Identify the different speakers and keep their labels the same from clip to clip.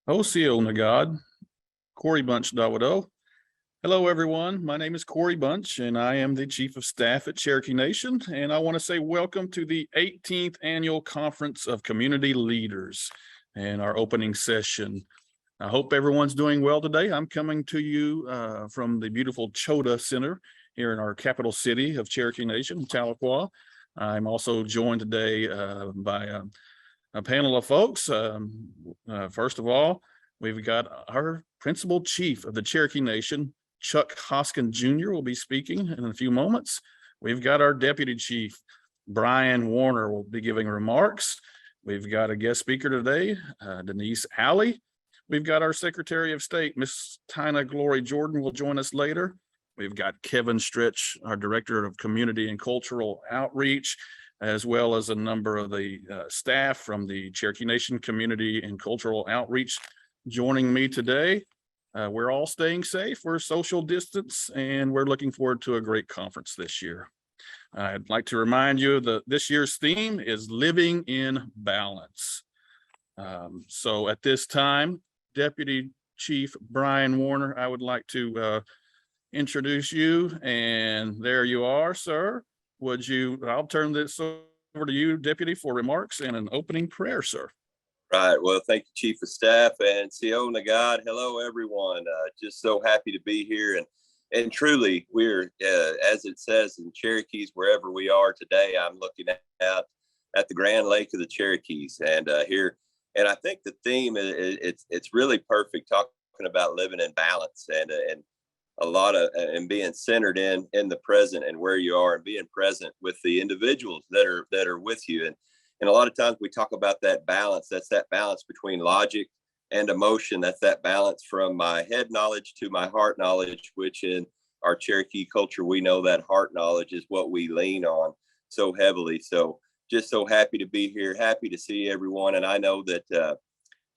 Speaker 1: Osio Nagad, Corey Bunch Dawado. Hello, everyone. My name is Corey Bunch, and I am the Chief of Staff at Cherokee Nation. And I want to say welcome to the 18th Annual Conference of Community Leaders and our opening session. I hope everyone's doing well today. I'm coming to you from the beautiful Chota Center here in our capital city of Cherokee Nation, Tahlequah. I'm also joined today by a panel of folks. First of all, we've got our Principal Chief of the Cherokee Nation, Chuck Hoskin Jr. will be speaking in a few moments. We've got our Deputy Chief, Bryan Warner, will be giving remarks. We've got a guest speaker today, Denise Alley. We've got our Secretary of State, Miss Taina Glory Jordan, will join us later. We've got Kevin Stretch, our Director of Community and Cultural Outreach, as well as a number of the staff from the Cherokee Nation Community and Cultural Outreach joining me today. We're all staying safe, we're social distance, and we're looking forward to a great conference this year. I'd like to remind you that this year's theme is Living in Balance. So at this time, Deputy Chief Bryan Warner, I would like to introduce you, and there you are, sir. I'll turn this over to you, Deputy, for remarks and an opening prayer, sir.
Speaker 2: Right. Well, thank you, Chief of Staff and CO Nagad. Hello, everyone. Just so happy to be here. And truly, we're, as it says in Cherokees, wherever we are today, I'm looking out at the Grand Lake of the Cherokees and here. And I think the theme, it's really perfect, talking about living in balance and a lot of, and being centered in the present and where you are and being present with the individuals that are with you. And a lot of times we talk about that balance. That's that balance between logic and emotion. That's that balance from my head knowledge to my heart knowledge, which in our Cherokee culture, we know that heart knowledge is what we lean on so heavily. So just so happy to be here. Happy to see everyone. And I know that, a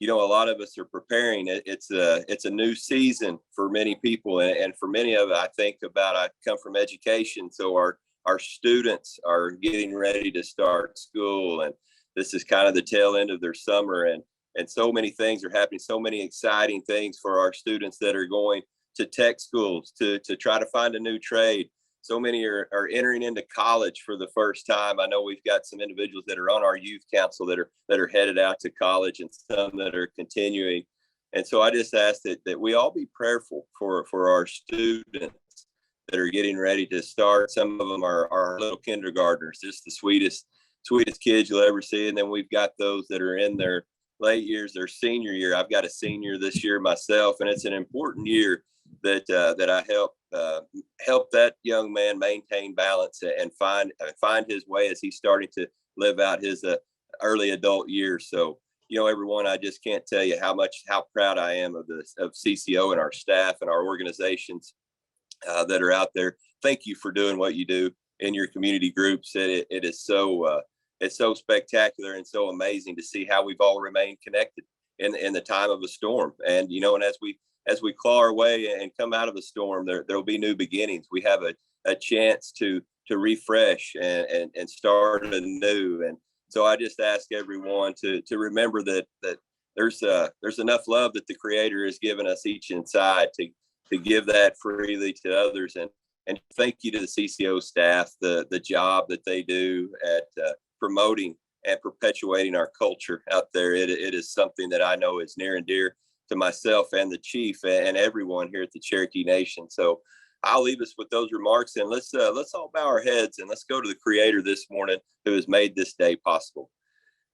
Speaker 2: lot of us are preparing. It's a new season for many people. And for many of it, I come from education. So our students are getting ready to start school, and this is kind of the tail end of their summer, and so many things are happening, so many exciting things for our students that are going to tech schools to try to find a new trade. So many are entering into college for the first time. I know we've got some individuals that are on our youth council that are headed out to college, and some that are continuing. And so I just ask that we all be prayerful for our students that are getting ready to start. Some of them are little kindergartners, just the sweetest kids you'll ever see. And then we've got those that are in their late years, their senior year. I've got a senior this year myself, and it's an important year that I help that young man maintain balance and find his way as he's starting to live out his early adult years. So, everyone, I just can't tell you how proud I am of CCO and our staff and our organizations that are out there. Thank you for doing what you do in your community groups. It is so it's so spectacular and so amazing to see how we've all remained connected in the time of a storm. And and as we claw our way and come out of a storm, there'll be new beginnings. We have a chance to refresh and start anew. And so I just ask everyone to remember that there's enough love that the Creator has given us each inside to give that freely to others. And thank you to the CCO staff, the job that they do at promoting and perpetuating our culture out there. It is something that I know is near and dear to myself and the chief and everyone here at the Cherokee Nation. So I'll leave us with those remarks, and let's all bow our heads and let's go to the Creator this morning who has made this day possible.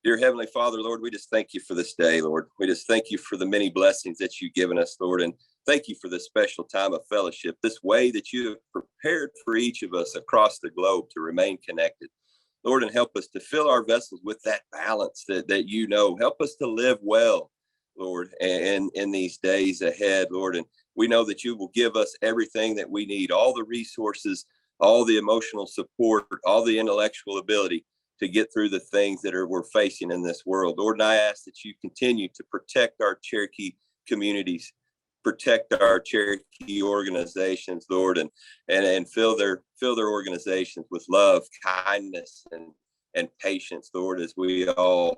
Speaker 2: Dear Heavenly Father, Lord, we just thank you for this day, Lord. We just thank you for the many blessings that you've given us, Lord. And thank you for this special time of fellowship, this way that you have prepared for each of us across the globe to remain connected. Lord, and help us to fill our vessels with that balance that help us to live well, Lord, and in these days ahead, Lord. And we know that you will give us everything that we need, all the resources, all the emotional support, all the intellectual ability to get through the things that we're facing in this world. Lord, and I ask that you continue to protect our Cherokee communities, protect our Cherokee organizations, Lord, and fill their organizations with love, kindness, and patience, Lord, as we all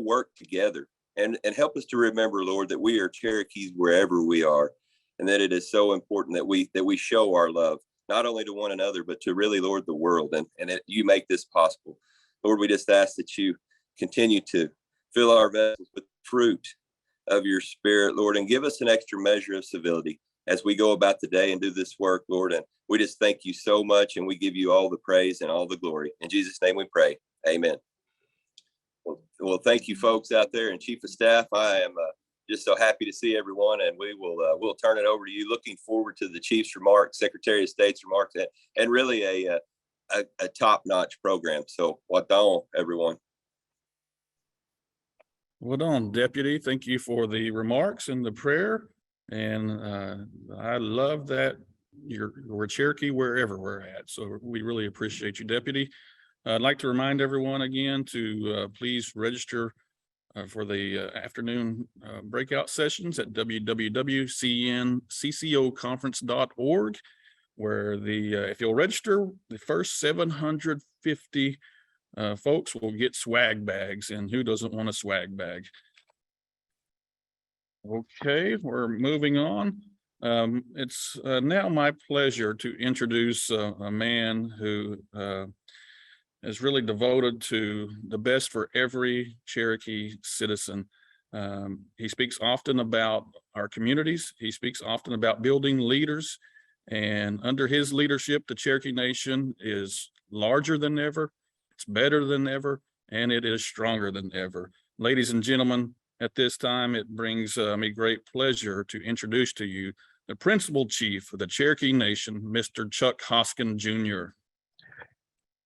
Speaker 2: work together and help us to remember, Lord, that we are Cherokees wherever we are, and that it is so important that we show our love, not only to one another, but to really, Lord, the world, and that you make this possible. Lord, we just ask that you continue to fill our vessels with fruit of your Spirit, Lord, and give us an extra measure of civility as we go about the day and do this work, Lord. And we just thank you so much, and we give you all the praise and all the glory. In Jesus' name we pray. Amen. Well, thank you, folks out there, and Chief of Staff. I am just so happy to see everyone, and we'll turn it over to you. Looking forward to the Chief's remarks, Secretary of State's remarks, and really a top-notch program. So, well done, everyone.
Speaker 1: Well done, Deputy. Thank you for the remarks and the prayer. And I love that we're Cherokee wherever we're at. So we really appreciate you, Deputy. I'd like to remind everyone again to please register for the afternoon breakout sessions at www.cnccoconference.org, where if you'll register, the first 750 folks will get swag bags, and who doesn't want a swag bag? Okay, we're moving on. It's now my pleasure to introduce a man who is really devoted to the best for every Cherokee citizen. He speaks often about our communities. He speaks often about building leaders, and under his leadership, the Cherokee Nation is larger than ever. It's better than ever, and it is stronger than ever. Ladies and gentlemen, at this time, it brings me great pleasure to introduce to you the Principal Chief of the Cherokee Nation, Mr. Chuck Hoskin, Jr.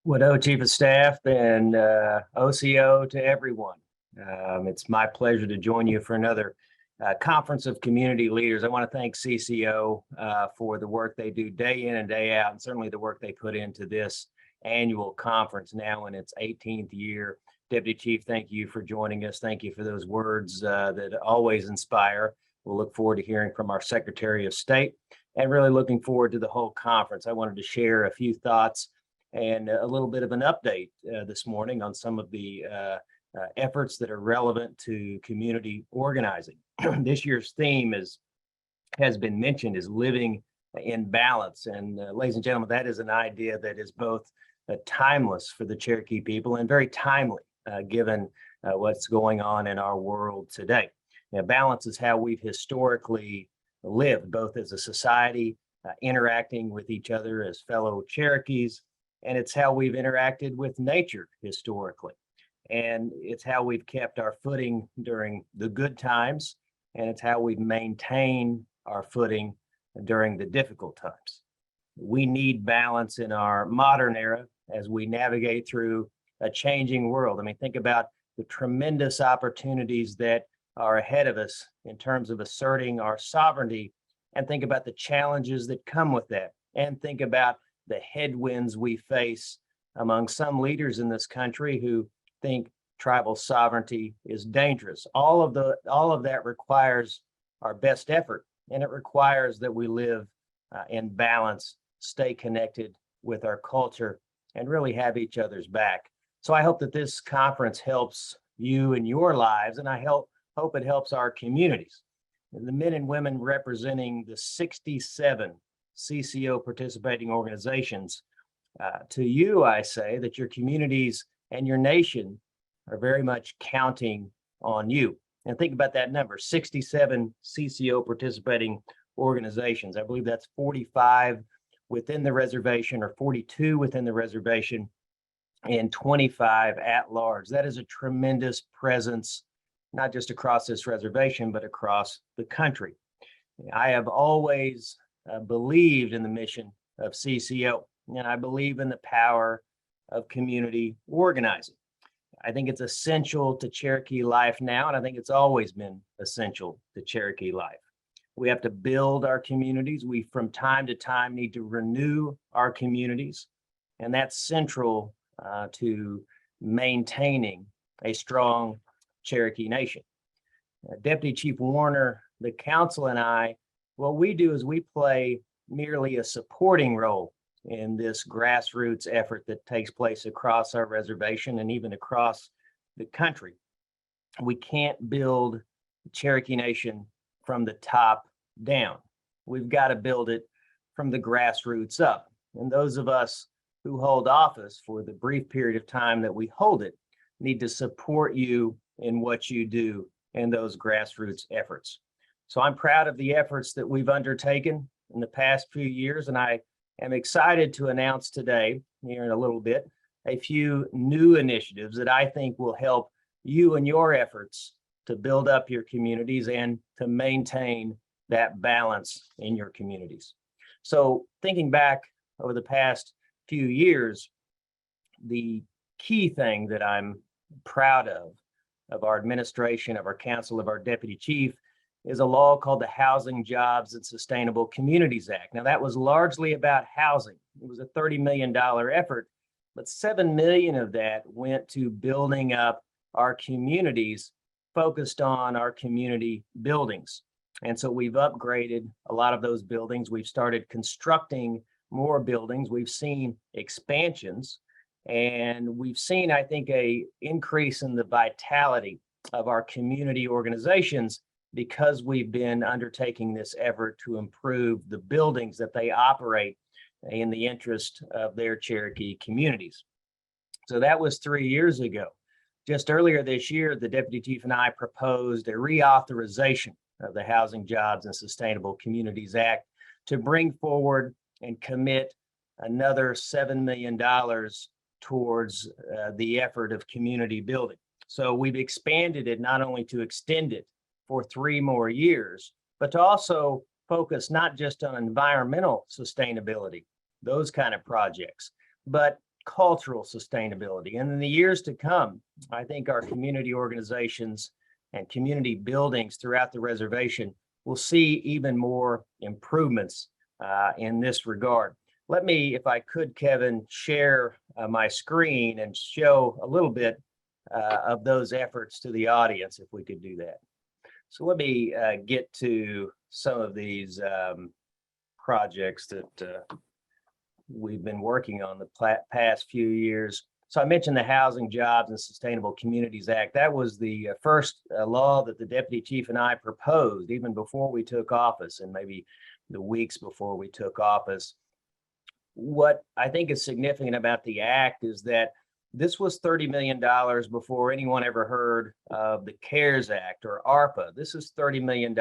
Speaker 3: Well, Chief of Staff and OCO to everyone. It's my pleasure to join you for another Conference of Community Leaders. I want to thank CCO for the work they do day in and day out, and certainly the work they put into this annual conference now in its 18th year. Deputy Chief, thank you for joining us. Thank you for those words that always inspire. We'll look forward to hearing from our Secretary of State, and really looking forward to the whole conference. I wanted to share a few thoughts and a little bit of an update this morning on some of the efforts that are relevant to community organizing. This year's theme has been mentioned, is living in balance. And ladies and gentlemen, that is an idea that is both timeless for the Cherokee people and very timely given what's going on in our world today. Now, balance is how we've historically lived, both as a society, interacting with each other as fellow Cherokees, and it's how we've interacted with nature historically. And it's how we've kept our footing during the good times, and it's how we've maintained our footing during the difficult times. We need balance in our modern era as we navigate through a changing world. I mean, think about the tremendous opportunities that are ahead of us in terms of asserting our sovereignty, and think about the challenges that come with that, and think about the headwinds we face among some leaders in this country who think tribal sovereignty is dangerous. All of that requires our best effort, and it requires that we live in balance, stay connected with our culture, and really have each other's back. So I hope that this conference helps you in your lives, and I hope it helps our communities. And the men and women representing the 67 CCO participating organizations, to you, I say that your communities and your nation are very much counting on you. And think about that number, 67 CCO participating organizations. I believe that's 45 within the reservation, or 42 within the reservation, and 25 at large. That is a tremendous presence, not just across this reservation, but across the country. I have always believed in the mission of CCO, and I believe in the power of community organizing. I think it's essential to Cherokee life now, and I think it's always been essential to Cherokee life. We have to build our communities. We, from time to time, need to renew our communities, and that's central to maintaining a strong Cherokee Nation. Deputy Chief Warner, the council, and I, what we do is we play merely a supporting role in this grassroots effort that takes place across our reservation and even across the country. we can't build Cherokee Nation from the top down. We've got to build it from the grassroots up. And those of us who hold office for the brief period of time that we hold it need to support you in what you do in those grassroots efforts. So I'm proud of the efforts that we've undertaken in the past few years, and I am excited to announce today, here in a little bit, a few new initiatives that I think will help you and your efforts to build up your communities and to maintain that balance in your communities. So thinking back over the past few years, the key thing that I'm proud of our administration, of our council, of our deputy chief, is a law called the Housing, Jobs, and Sustainable Communities Act. Now, that was largely about housing. It was a $30 million effort, but $7 million of that went to building up our communities, focused on our community buildings. And so we've upgraded a lot of those buildings. We've started constructing more buildings. We've seen expansions, and we've seen, I think, an increase in the vitality of our community organizations because we've been undertaking this effort to improve the buildings that they operate in the interest of their Cherokee communities. So that was 3 years ago. Just earlier this year, the deputy chief and I proposed a reauthorization of the Housing, Jobs, and Sustainable Communities Act to bring forward and commit another $7 million towards the effort of community building. So we've expanded it not only to extend it for 3 more years, but to also focus not just on environmental sustainability, those kind of projects, but cultural sustainability. And in the years to come, I think our community organizations and community buildings throughout the reservation will see even more improvements in this regard. Let me, if I could, Kevin, share my screen and show a little bit of those efforts to the audience, if we could do that. So let me get to some of these projects that we've been working on the past few years. So I mentioned the Housing, Jobs, and Sustainable Communities Act. That was the first law that the deputy chief and I proposed even before we took office, and maybe the weeks before we took office. What I think is significant about the act is that this was $30 million before anyone ever heard of the CARES Act or ARPA. This is $30 million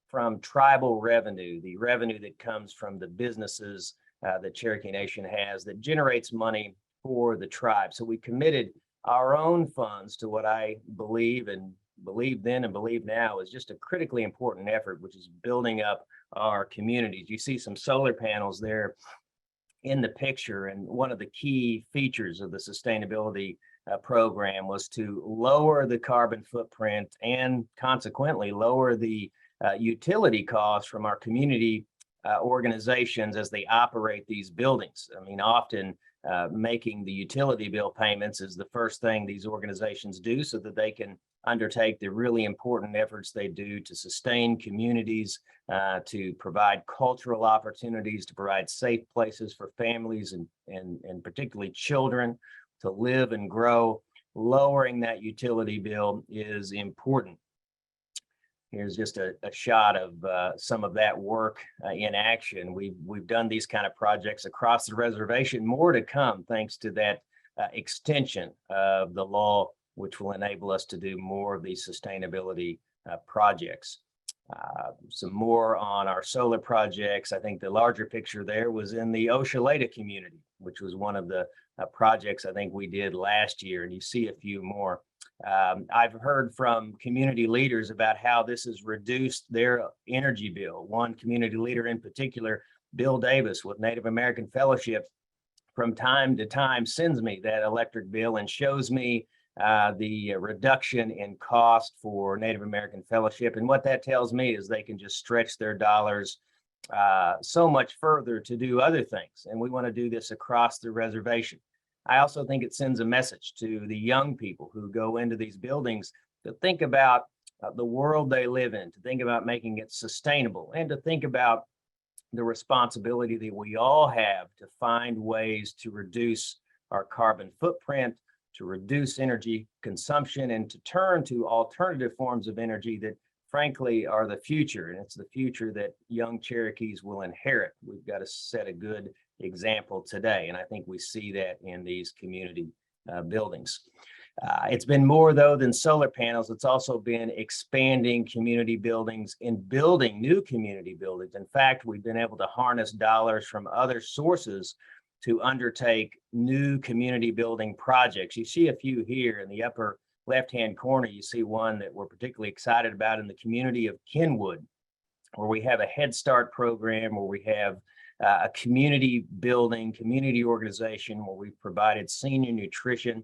Speaker 3: from tribal revenue, the revenue that comes from the businesses that Cherokee Nation has that generates money for the tribe. So we committed our own funds to what I believe then and believe now is just a critically important effort, which is building up our communities. You see some solar panels there in the picture, and one of the key features of the sustainability program was to lower the carbon footprint and consequently lower the utility costs from our community organizations as they operate these buildings. I mean, often making the utility bill payments is the first thing these organizations do so that they can undertake the really important efforts they do to sustain communities, to provide cultural opportunities, to provide safe places for families and particularly children to live and grow. Lowering that utility bill is important. Here's just a shot of some of that work in action. We've done these kind of projects across the reservation, more to come thanks to that extension of the law, which will enable us to do more of these sustainability projects. Some more on our solar projects. I think the larger picture there was in the Oshaleta community, which was one of the projects I think we did last year, and you see a few more. I've heard from community leaders about how this has reduced their energy bill. One community leader in particular, Bill Davis with Native American Fellowship, from time to time sends me that electric bill and shows me the reduction in cost for Native American Fellowship. And what that tells me is they can just stretch their dollars so much further to do other things. And we want to do this across the reservation. I also think it sends a message to the young people who go into these buildings to think about the world they live in, to think about making it sustainable, and to think about the responsibility that we all have to find ways to reduce our carbon footprint, to reduce energy consumption and to turn to alternative forms of energy that frankly are the future. And it's the future that young Cherokees will inherit. We've got to set a good example today. And I think we see that in these community buildings. It's been more, though, than solar panels. It's also been expanding community buildings and building new community buildings. In fact, we've been able to harness dollars from other sources to undertake new community building projects. You see a few here in the upper left-hand corner. You see one that we're particularly excited about in the community of Kenwood, where we have a Head Start program, where we have a community building, community organization, where we've provided senior nutrition.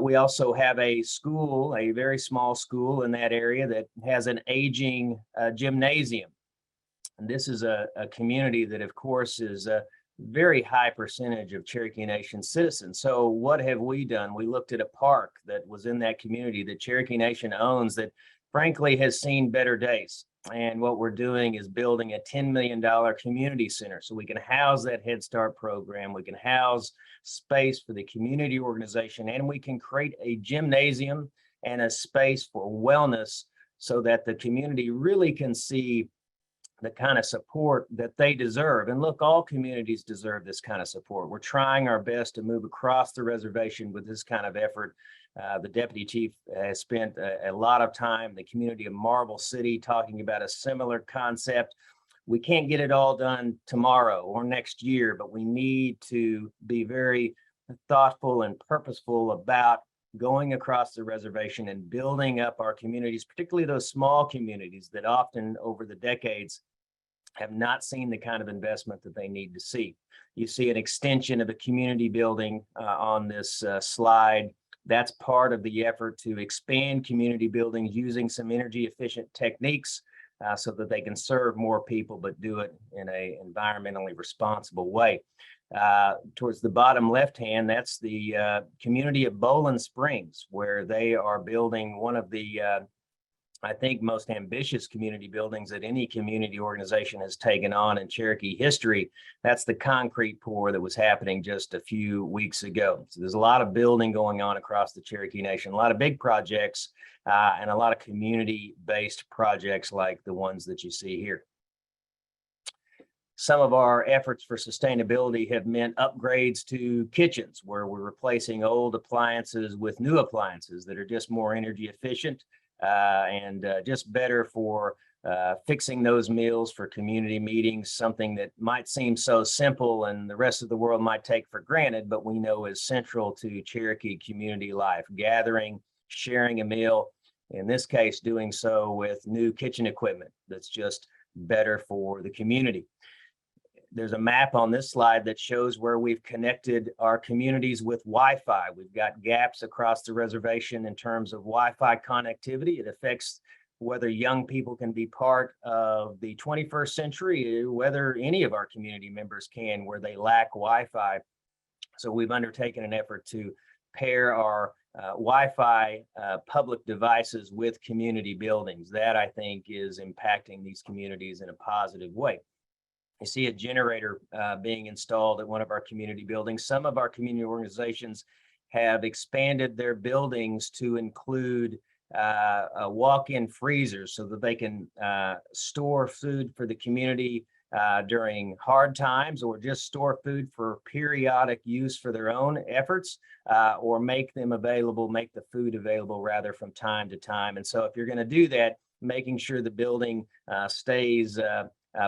Speaker 3: We also have a school, a very small school in that area that has an aging gymnasium. And this is a community that, of course, is a very high percentage of Cherokee Nation citizens. So what have we done? We looked at a park that was in that community that Cherokee Nation owns that frankly has seen better days. And what we're doing is building a $10 million community center so we can house that Head Start program, we can house space for the community organization, and we can create a gymnasium and a space for wellness so that the community really can see the kind of support that they deserve. And look, all communities deserve this kind of support. We're trying our best to move across the reservation with this kind of effort. The deputy chief has spent a lot of time in the community of Marble City talking about a similar concept. We can't get it all done tomorrow or next year, but we need to be very thoughtful and purposeful about going across the reservation and building up our communities, particularly those small communities that often over the decades have not seen the kind of investment that they need to see. You see an extension of a community building on this slide. That's part of the effort to expand community buildings using some energy efficient techniques so that they can serve more people, but do it in an environmentally responsible way. Towards the bottom left hand, that's the community of Bowling Springs, where they are building one of the I think most ambitious community buildings that any community organization has taken on in Cherokee history. That's the concrete pour that was happening just a few weeks ago. So there's a lot of building going on across the Cherokee Nation, a lot of big projects and a lot of community-based projects like the ones that you see here. Some of our efforts for sustainability have meant upgrades to kitchens, where we're replacing old appliances with new appliances that are just more energy efficient and just better for fixing those meals for community meetings, something that might seem so simple and the rest of the world might take for granted, but we know is central to Cherokee community life. Gathering, sharing a meal, in this case, doing so with new kitchen equipment that's just better for the community. There's a map on this slide that shows where we've connected our communities with Wi-Fi. We've got gaps across the reservation in terms of Wi-Fi connectivity. It affects whether young people can be part of the 21st century, whether any of our community members can, where they lack Wi-Fi. So we've undertaken an effort to pair our Wi-Fi public devices with community buildings. That, I think, is impacting these communities in a positive way. You see a generator being installed at one of our community buildings. Some of our community organizations have expanded their buildings to include a walk-in freezers so that they can store food for the community during hard times, or just store food for periodic use for their own efforts, or make the food available rather from time to time. And so if you're going to do that, making sure the building stays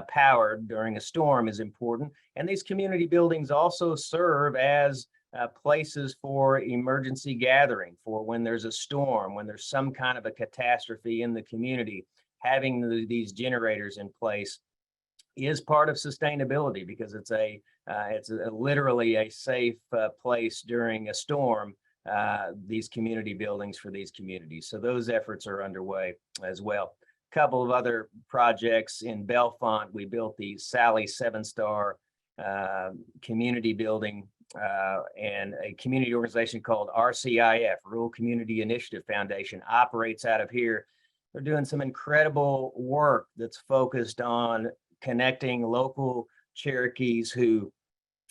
Speaker 3: powered during a storm is important. And these community buildings also serve as places for emergency gathering, for when there's a storm, when there's some kind of a catastrophe in the community. Having these generators in place is part of sustainability, because it's literally a safe place during a storm, these community buildings for these communities. So those efforts are underway as well. Couple of other projects in Bellefonte. We built the Sally 7-star community building, and a community organization called RCIF, Rural Community Initiative Foundation, operates out of here. They're doing some incredible work that's focused on connecting local Cherokees who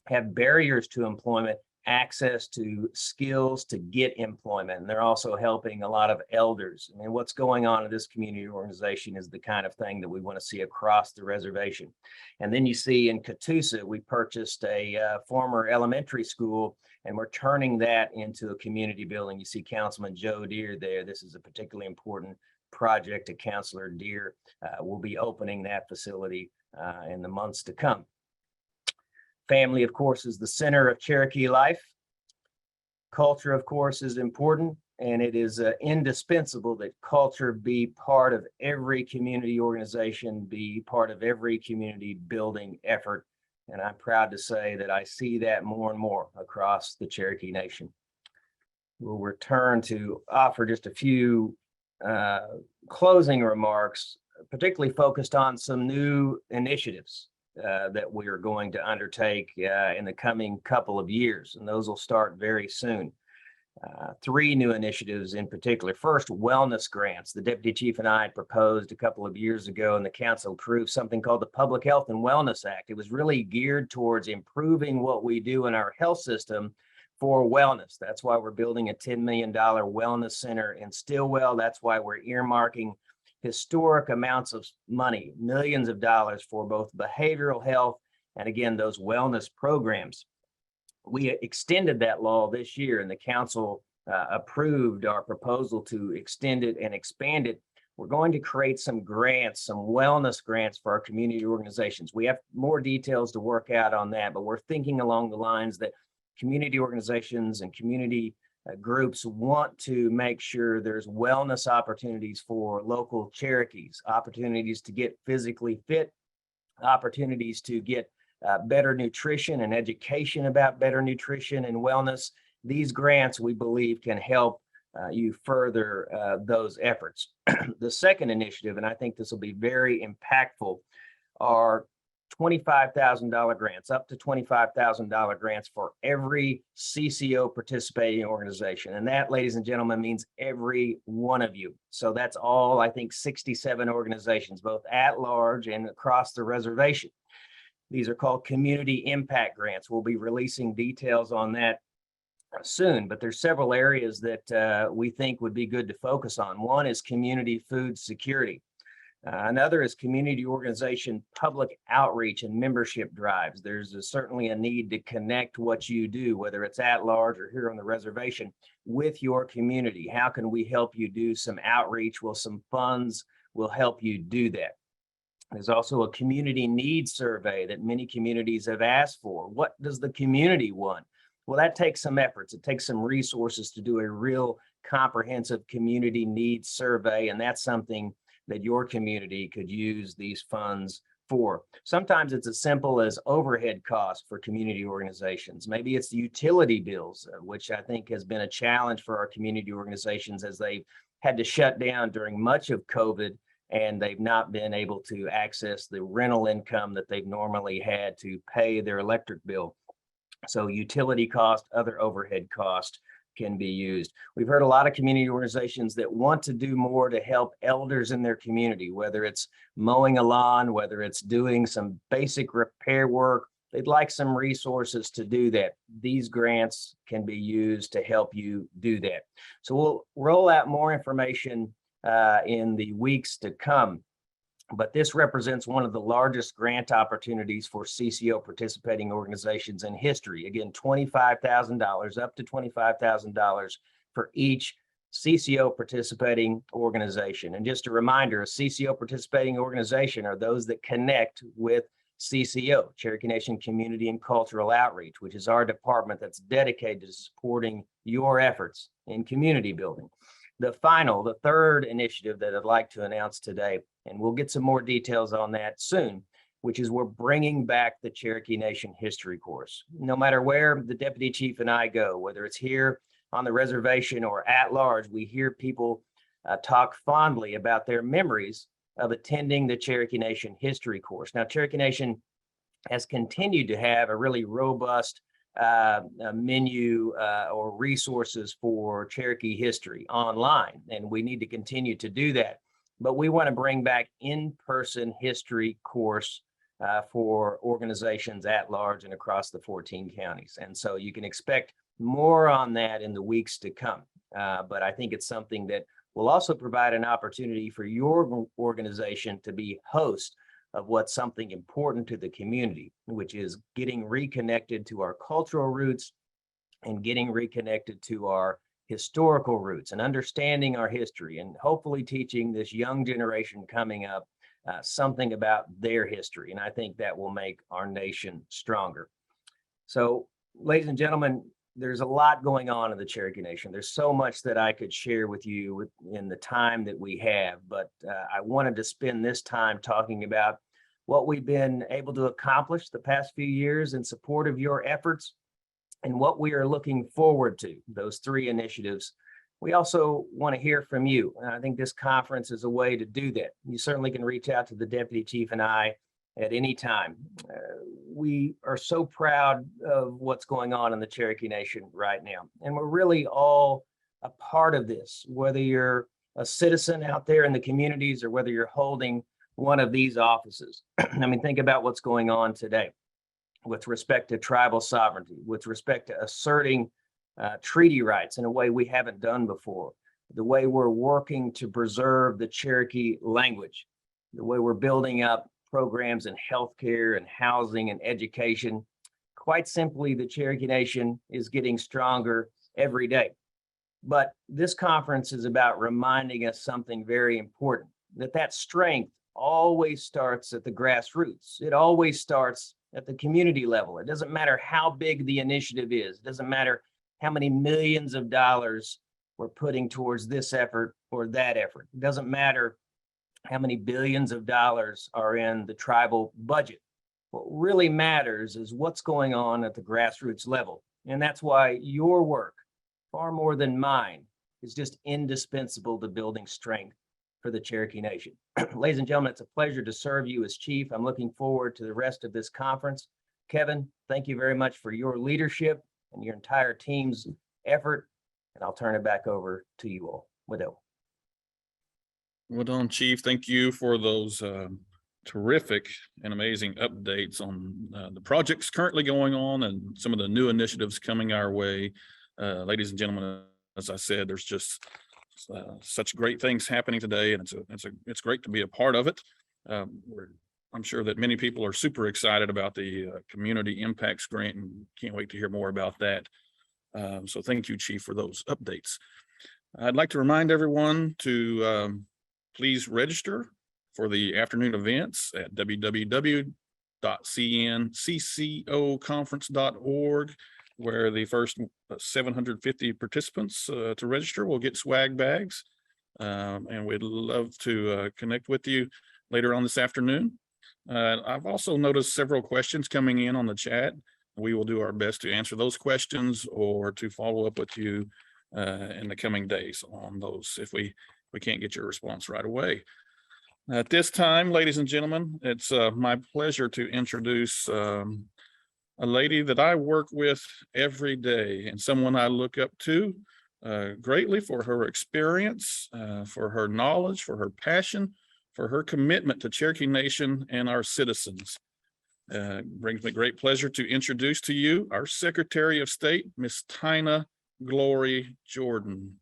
Speaker 3: have barriers to employment access to skills to get employment. And they're also helping a lot of elders. I mean, what's going on in this community organization is the kind of thing that we want to see across the reservation. And then you see in Catoosa, we purchased a former elementary school, and we're turning that into a community building. You see Councilman Joe Deere there. This is a particularly important project. Councilor Deere will be opening that facility in the months to come. Family, of course, is the center of Cherokee life. Culture, of course, is important, and it is indispensable that culture be part of every community organization, be part of every community building effort. And I'm proud to say that I see that more and more across the Cherokee Nation. We'll return to offer just a few closing remarks, particularly focused on some new initiatives that we are going to undertake in the coming couple of years, and those will start very soon. 3 new initiatives in particular. First, wellness grants. The Deputy Chief and I had proposed a couple of years ago, and the council approved something called the Public Health and Wellness Act. It was really geared towards improving what we do in our health system for wellness. That's why we're building a $10 million wellness center in Stillwell. That's why we're earmarking historic amounts of money, millions of dollars, for both behavioral health and, again, those wellness programs. We extended that law this year, and the council approved our proposal to extend it and expand it. We're going to create some grants, some wellness grants for our community organizations. We have more details to work out on that, but we're thinking along the lines that community organizations and community groups want to make sure there's wellness opportunities for local Cherokees, opportunities to get physically fit, opportunities to get better nutrition and education about better nutrition and wellness. These grants, we believe, can help you further those efforts. The second initiative, and I think this will be very impactful, are $25,000 grants, up to $25,000 grants for every CCO participating organization. And that, ladies and gentlemen, means every one of you. So that's all, I think, 67 organizations, both at large and across the reservation. These are called community impact grants. We'll be releasing details on that soon, but there's several areas that we think would be good to focus on. One is community food security. Another is community organization public outreach and membership drives. There's certainly a need to connect what you do, whether it's at large or here on the reservation, with your community. How can we help you do some outreach? Well, some funds will help you do that. There's also a community needs survey that many communities have asked for. What does the community want? Well, that takes some efforts. It takes some resources to do a real comprehensive community needs survey, and that's something that your community could use these funds for. Sometimes it's as simple as overhead costs for community organizations. Maybe it's the utility bills, which I think has been a challenge for our community organizations as they've had to shut down during much of COVID, and they've not been able to access the rental income that they've normally had to pay their electric bill. So utility cost, other overhead cost can be used. We've heard a lot of community organizations that want to do more to help elders in their community, whether it's mowing a lawn, whether it's doing some basic repair work. They'd like some resources to do that. These grants can be used to help you do that. So we'll roll out more information in the weeks to come. But this represents one of the largest grant opportunities for CCO participating organizations in history. Again, $25,000, up to $25,000 for each CCO participating organization. And just a reminder, a CCO participating organization are those that connect with CCO, Cherokee Nation Community and Cultural Outreach, which is our department that's dedicated to supporting your efforts in community building. The third initiative that I'd like to announce today, and we'll get some more details on that soon, which is we're bringing back the Cherokee Nation history course. No matter where the Deputy Chief and I go, whether it's here on the reservation or at large, we hear people talk fondly about their memories of attending the Cherokee Nation history course. Now, Cherokee Nation has continued to have a really robust menu or resources for Cherokee history online, and we need to continue to do that. But we want to bring back in-person history course for organizations at large and across the 14 counties. And so you can expect more on that in the weeks to come. But I think it's something that will also provide an opportunity for your organization to be host of what's something important to the community, which is getting reconnected to our cultural roots and getting reconnected to our historical roots and understanding our history, and hopefully teaching this young generation coming up something about their history. And I think that will make our nation stronger. So, ladies and gentlemen, there's a lot going on in the Cherokee Nation. There's so much that I could share with you in the time that we have, but I wanted to spend this time talking about what we've been able to accomplish the past few years in support of your efforts and what we are looking forward to, those three initiatives. We also want to hear from you. And I think this conference is a way to do that. You certainly can reach out to the Deputy Chief and I at any time. We are so proud of what's going on in the Cherokee Nation right now. And we're really all a part of this, whether you're a citizen out there in the communities or whether you're holding one of these offices. I mean, think about what's going on today with respect to tribal sovereignty, with respect to asserting treaty rights in a way we haven't done before, the way we're working to preserve the Cherokee language, the way we're building up programs in healthcare and housing and education. Quite simply, the Cherokee Nation is getting stronger every day. But this conference is about reminding us something very important, that strength always starts at the grassroots. It always starts at the community level. It doesn't matter how big the initiative is. It doesn't matter how many millions of dollars we're putting towards this effort or that effort. It doesn't matter how many billions of dollars are in the tribal budget. What really matters is what's going on at the grassroots level. And that's why your work, far more than mine, is just indispensable to building strength for the Cherokee Nation. Ladies and gentlemen, it's a pleasure to serve you as chief. I'm looking forward to the rest of this conference. Kevin, thank you very much for your leadership and your entire team's effort. And I'll turn it back over to you all. Widow.
Speaker 1: Well done, Chief. Thank you for those terrific and amazing updates on the projects currently going on and some of the new initiatives coming our way. Ladies and gentlemen, as I said, there's just such great things happening today, and it's great to be a part of it. I'm sure that many people are super excited about the Community Impacts Grant and can't wait to hear more about that. So thank you, Chief, for those updates. I'd like to remind everyone to please register for the afternoon events at www.cnccoconference.org, where the first 750 participants to register will get swag bags. And we'd love to connect with you later on this afternoon. I've also noticed several questions coming in on the chat. We will do our best to answer those questions or to follow up with you in the coming days on those if we can't get your response right away. At this time, ladies and gentlemen, it's my pleasure to introduce a lady that I work with every day and someone I look up to greatly for her experience, for her knowledge, for her passion, for her commitment to Cherokee Nation and our citizens. Brings me great pleasure to introduce to you our Secretary of State, Miss Taina Glory Jordan.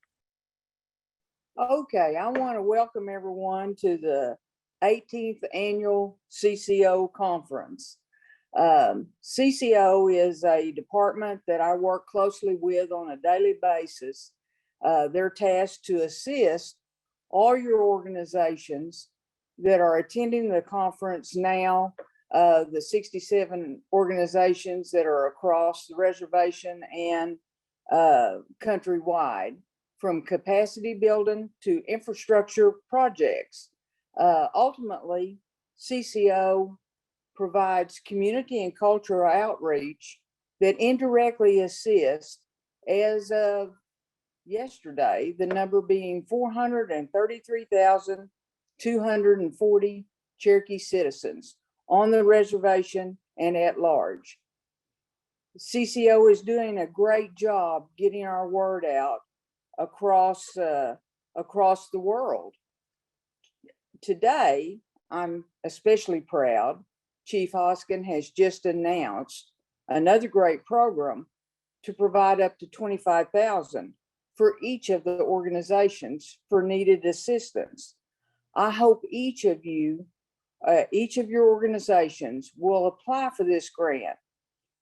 Speaker 4: Okay, I want to welcome everyone to the 18th Annual CCO Conference. CCO is a department that I work closely with on a daily basis. They're tasked to assist all your organizations that are attending the conference now, the 67 organizations that are across the reservation and countrywide, from capacity building to infrastructure projects. Ultimately, CCO provides community and cultural outreach that indirectly assists, as of yesterday, the number being 433,240 Cherokee citizens on the reservation and at large. CCO is doing a great job getting our word out across the world. Today, I'm especially proud Chief Hoskin has just announced another great program to provide up to $25,000 for each of the organizations for needed assistance. I hope each of your organizations will apply for this grant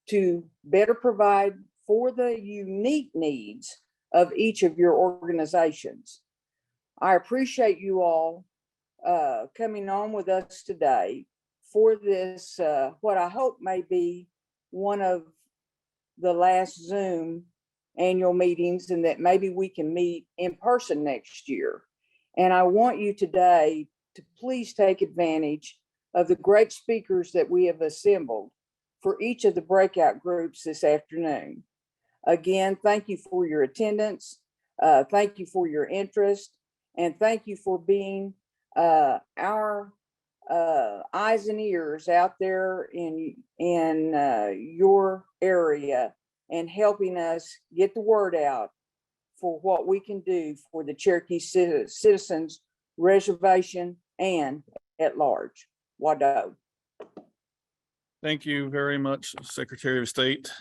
Speaker 4: to better provide for the unique needs of each of your organizations. I appreciate you all coming on with us today for this, what I hope may be one of the last Zoom annual meetings, and that maybe we can meet in person next year. And I want you today to please take advantage of the great speakers that we have assembled for each of the breakout groups this afternoon. Again, thank you for your attendance. Thank you for your interest, and thank you for being our eyes and ears out there in your area and helping us get the word out for what we can do for the Cherokee citizens reservation and at large. Wado.
Speaker 1: Thank you very much, Secretary of State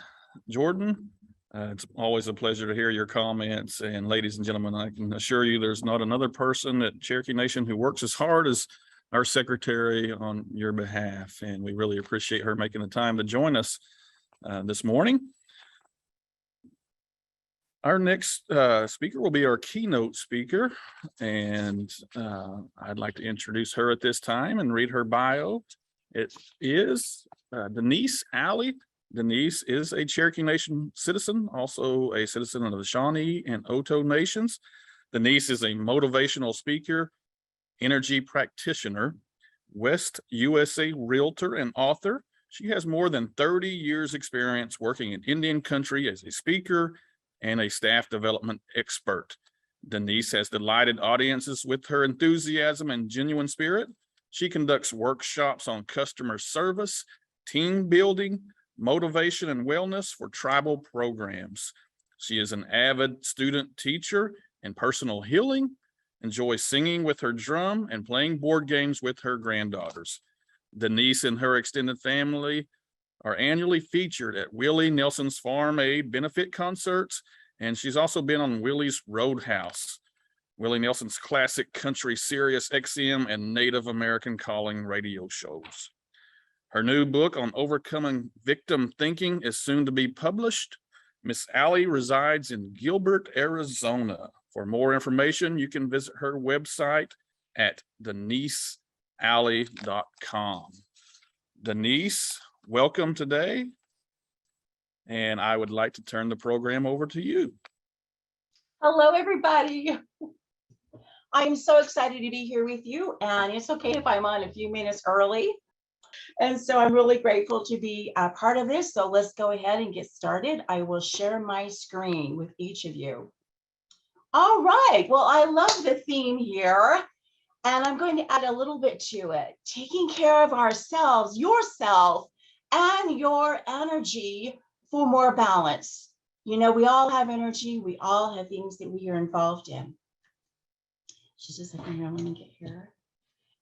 Speaker 1: Jordan. It's always a pleasure to hear your comments. And ladies and gentlemen, I can assure you there's not another person at Cherokee Nation who works as hard as our secretary on your behalf. And we really appreciate her making the time to join us this morning. Our next speaker will be our keynote speaker. And I'd like to introduce her at this time and read her bio. It is Denise Alley. Denise is a Cherokee Nation citizen, also a citizen of the Shawnee and Oto Nations. Denise is a motivational speaker, energy practitioner, West USA realtor, and author. She has more than 30 years experience working in Indian country as a speaker and a staff development expert. Denise has delighted audiences with her enthusiasm and genuine spirit. She conducts workshops on customer service, team building, motivation, and wellness for tribal programs. She is an avid student teacher in personal healing, enjoys singing with her drum, and playing board games with her granddaughters. Denise and her extended family are annually featured at Willie Nelson's Farm Aid benefit concerts, and she's also been on Willie's Roadhouse, Willie Nelson's classic country Sirius XM and Native American calling radio shows. Her new book on overcoming victim thinking is soon to be published. Miss Alley resides in Gilbert, Arizona. For more information, you can visit her website at denisealley.com. Denise, welcome today. And I would like to turn the program over to you.
Speaker 5: Hello, everybody. I'm so excited to be here with you, and it's okay if I'm on a few minutes early. And so I'm really grateful to be a part of this. So let's go ahead and get started. I will share my screen with each of you. All right. Well, I love the theme here, and I'm going to add a little bit to it. Taking care of ourselves, yourself, and your energy for more balance. You know, we all have energy. We all have things that we are involved in. She's just like, let me get here.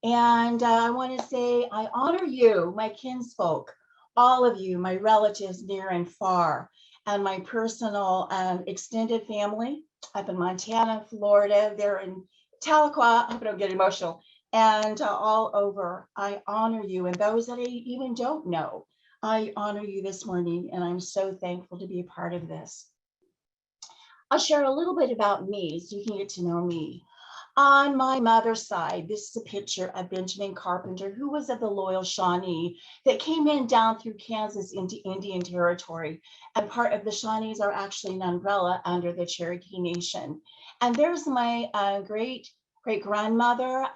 Speaker 5: And I want to say, I honor you, my kinsfolk, all of you, my relatives near and far, and my personal extended family up in Montana, Florida, they're in Tahlequah, I hope I don't get emotional, and all over. I honor you, and those that I even don't know, I honor you this morning, and I'm so thankful to be a part of this. I'll share a little bit about me so you can get to know me. On my mother's side, this is a picture of Benjamin Carpenter, who was of the loyal Shawnee that came in down through Kansas into Indian Territory. And part of the Shawnees are actually an umbrella under the Cherokee Nation. And there's my great-grandmother,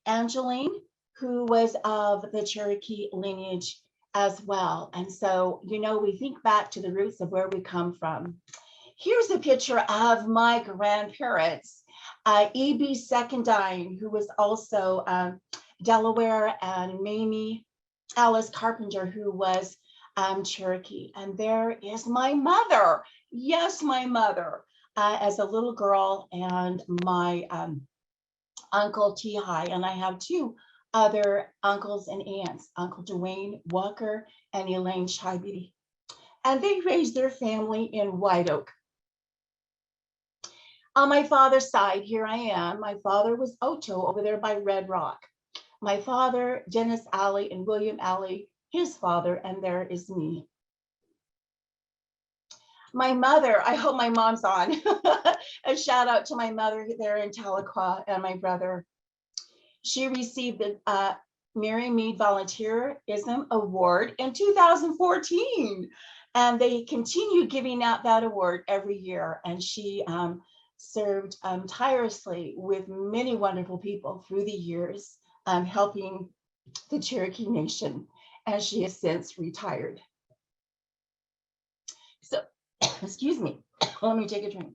Speaker 5: Angeline, who was of the Cherokee lineage as well. And so, you know, we think back to the roots of where we come from. Here's a picture of my grandparents. E.B. Secondine, who was also Delaware, and Mamie Alice Carpenter, who was Cherokee. And there is my mother. Yes, my mother, as a little girl, and my Uncle T.Hi. And I have two other uncles and aunts, Uncle Dwayne Walker and Elaine Scheibe. And they raised their family in White Oak. On my father's side, here I am. My father was Ocho over there by Red Rock. My father, Denise Alley and William Alley, his father, and there is me. My mother, I hope my mom's on. A shout out to my mother there in Tahlequah and my brother. She received the Mary Mead Volunteerism Award in 2014. And they continue giving out that award every year. And she served tirelessly with many wonderful people through the years, helping the Cherokee Nation. And she has since retired. So, excuse me, let me take a drink.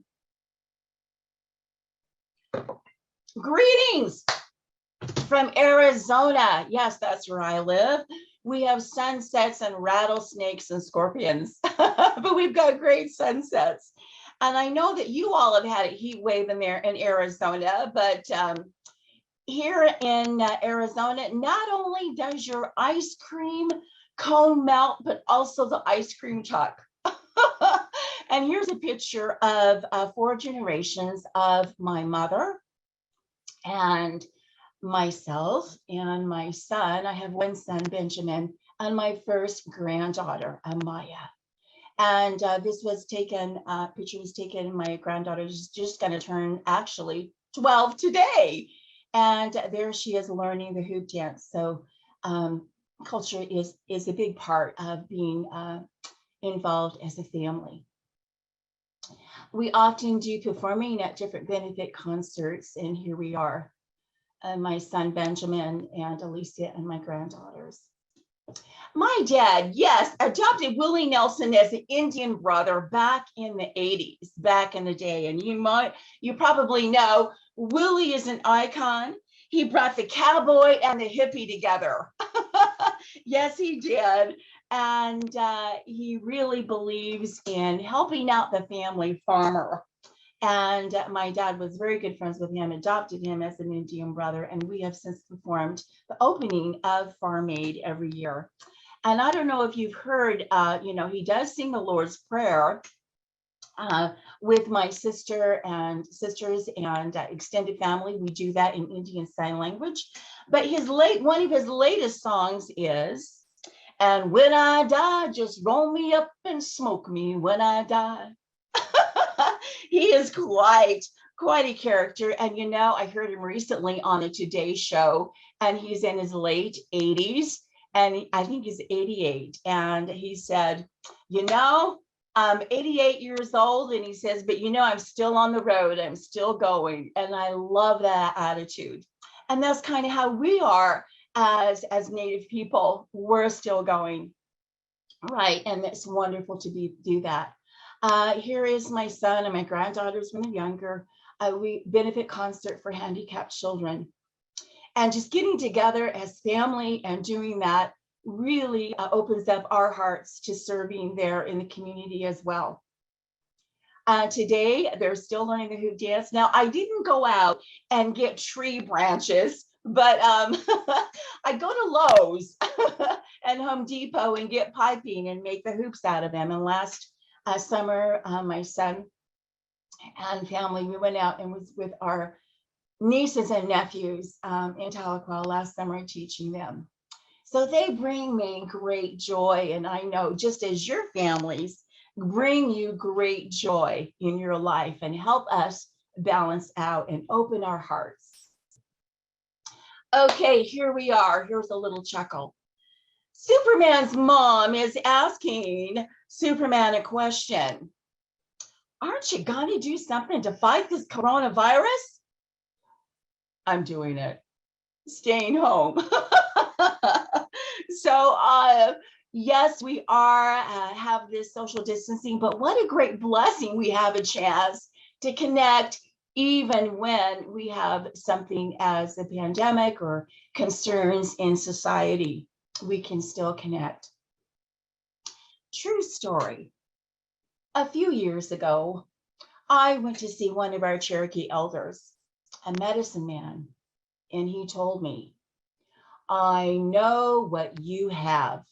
Speaker 5: Greetings from Arizona. Yes, that's where I live. We have sunsets and rattlesnakes and scorpions, but we've got great sunsets. And I know that you all have had a heat wave in there in Arizona, but here in Arizona, not only does your ice cream cone melt, but also the ice cream truck. And here's a picture of 4 generations of my mother and myself and my son. I have one son, Benjamin, and my first granddaughter, Amaya. And this was taken, picture was taken, my granddaughter is just going to turn actually 12 today. And there she is learning the hoop dance. So culture is a big part of being involved as a family. We often do performing at different benefit concerts, and here we are, my son Benjamin and Alicia and my granddaughters. My dad, yes, adopted Willie Nelson as an Indian brother back in the 80s, back in the day. And you probably know Willie is an icon. He brought the cowboy and the hippie together. Yes, he did. And he really believes in helping out the family farmer. And my dad was very good friends with him, adopted him as an Indian brother. And we have since performed the opening of Farm Aid every year. And I don't know if you've heard, he does sing the Lord's Prayer with my sisters and extended family. We do that in Indian Sign Language. But one of his latest songs is, "And when I die, just roll me up and smoke me when I die." He is quite a character. And I heard him recently on the Today Show, and he's in his late 80s, and I think he's 88. And he said, I'm 88 years old, and he says, but I'm still on the road, I'm still going. And I love that attitude. And that's kind of how we are as Native people. We're still going, right? And it's wonderful to do that. Here is my son and my granddaughters when they're younger. We benefit concert for handicapped children. And just getting together as family and doing that really opens up our hearts to serving there in the community as well. Today, they're still learning the hoop dance. Now, I didn't go out and get tree branches, but I go to Lowe's and Home Depot and get piping and make the hoops out of them. And last summer, my son and family, we went out and was with our nieces and nephews in Tahlequah last summer teaching them. So they bring me great joy. And I know just as your families bring you great joy in your life and help us balance out and open our hearts. Okay, here we are. Here's a little chuckle. Superman's mom is asking Superman a question. Aren't you going to do something to fight this coronavirus? I'm doing it. Staying home. So yes, we are have this social distancing, but what a great blessing we have a chance to connect even when we have something as a pandemic or concerns in society. We can still connect. True story. A few years ago, I went to see one of our Cherokee elders, a medicine man, and he told me, I know what you have.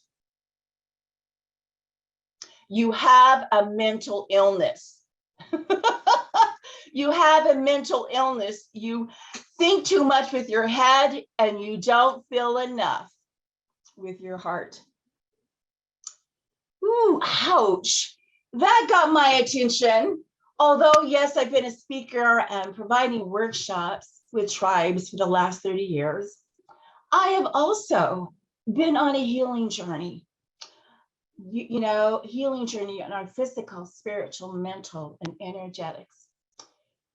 Speaker 5: You have a mental illness. You have a mental illness. You think too much with your head and you don't feel enough with your heart. Ooh, ouch. That got my attention. Although, yes, I've been a speaker and providing workshops with tribes for the last 30 years, I have also been on a healing journey. Healing journey in our physical, spiritual, mental, and energetics.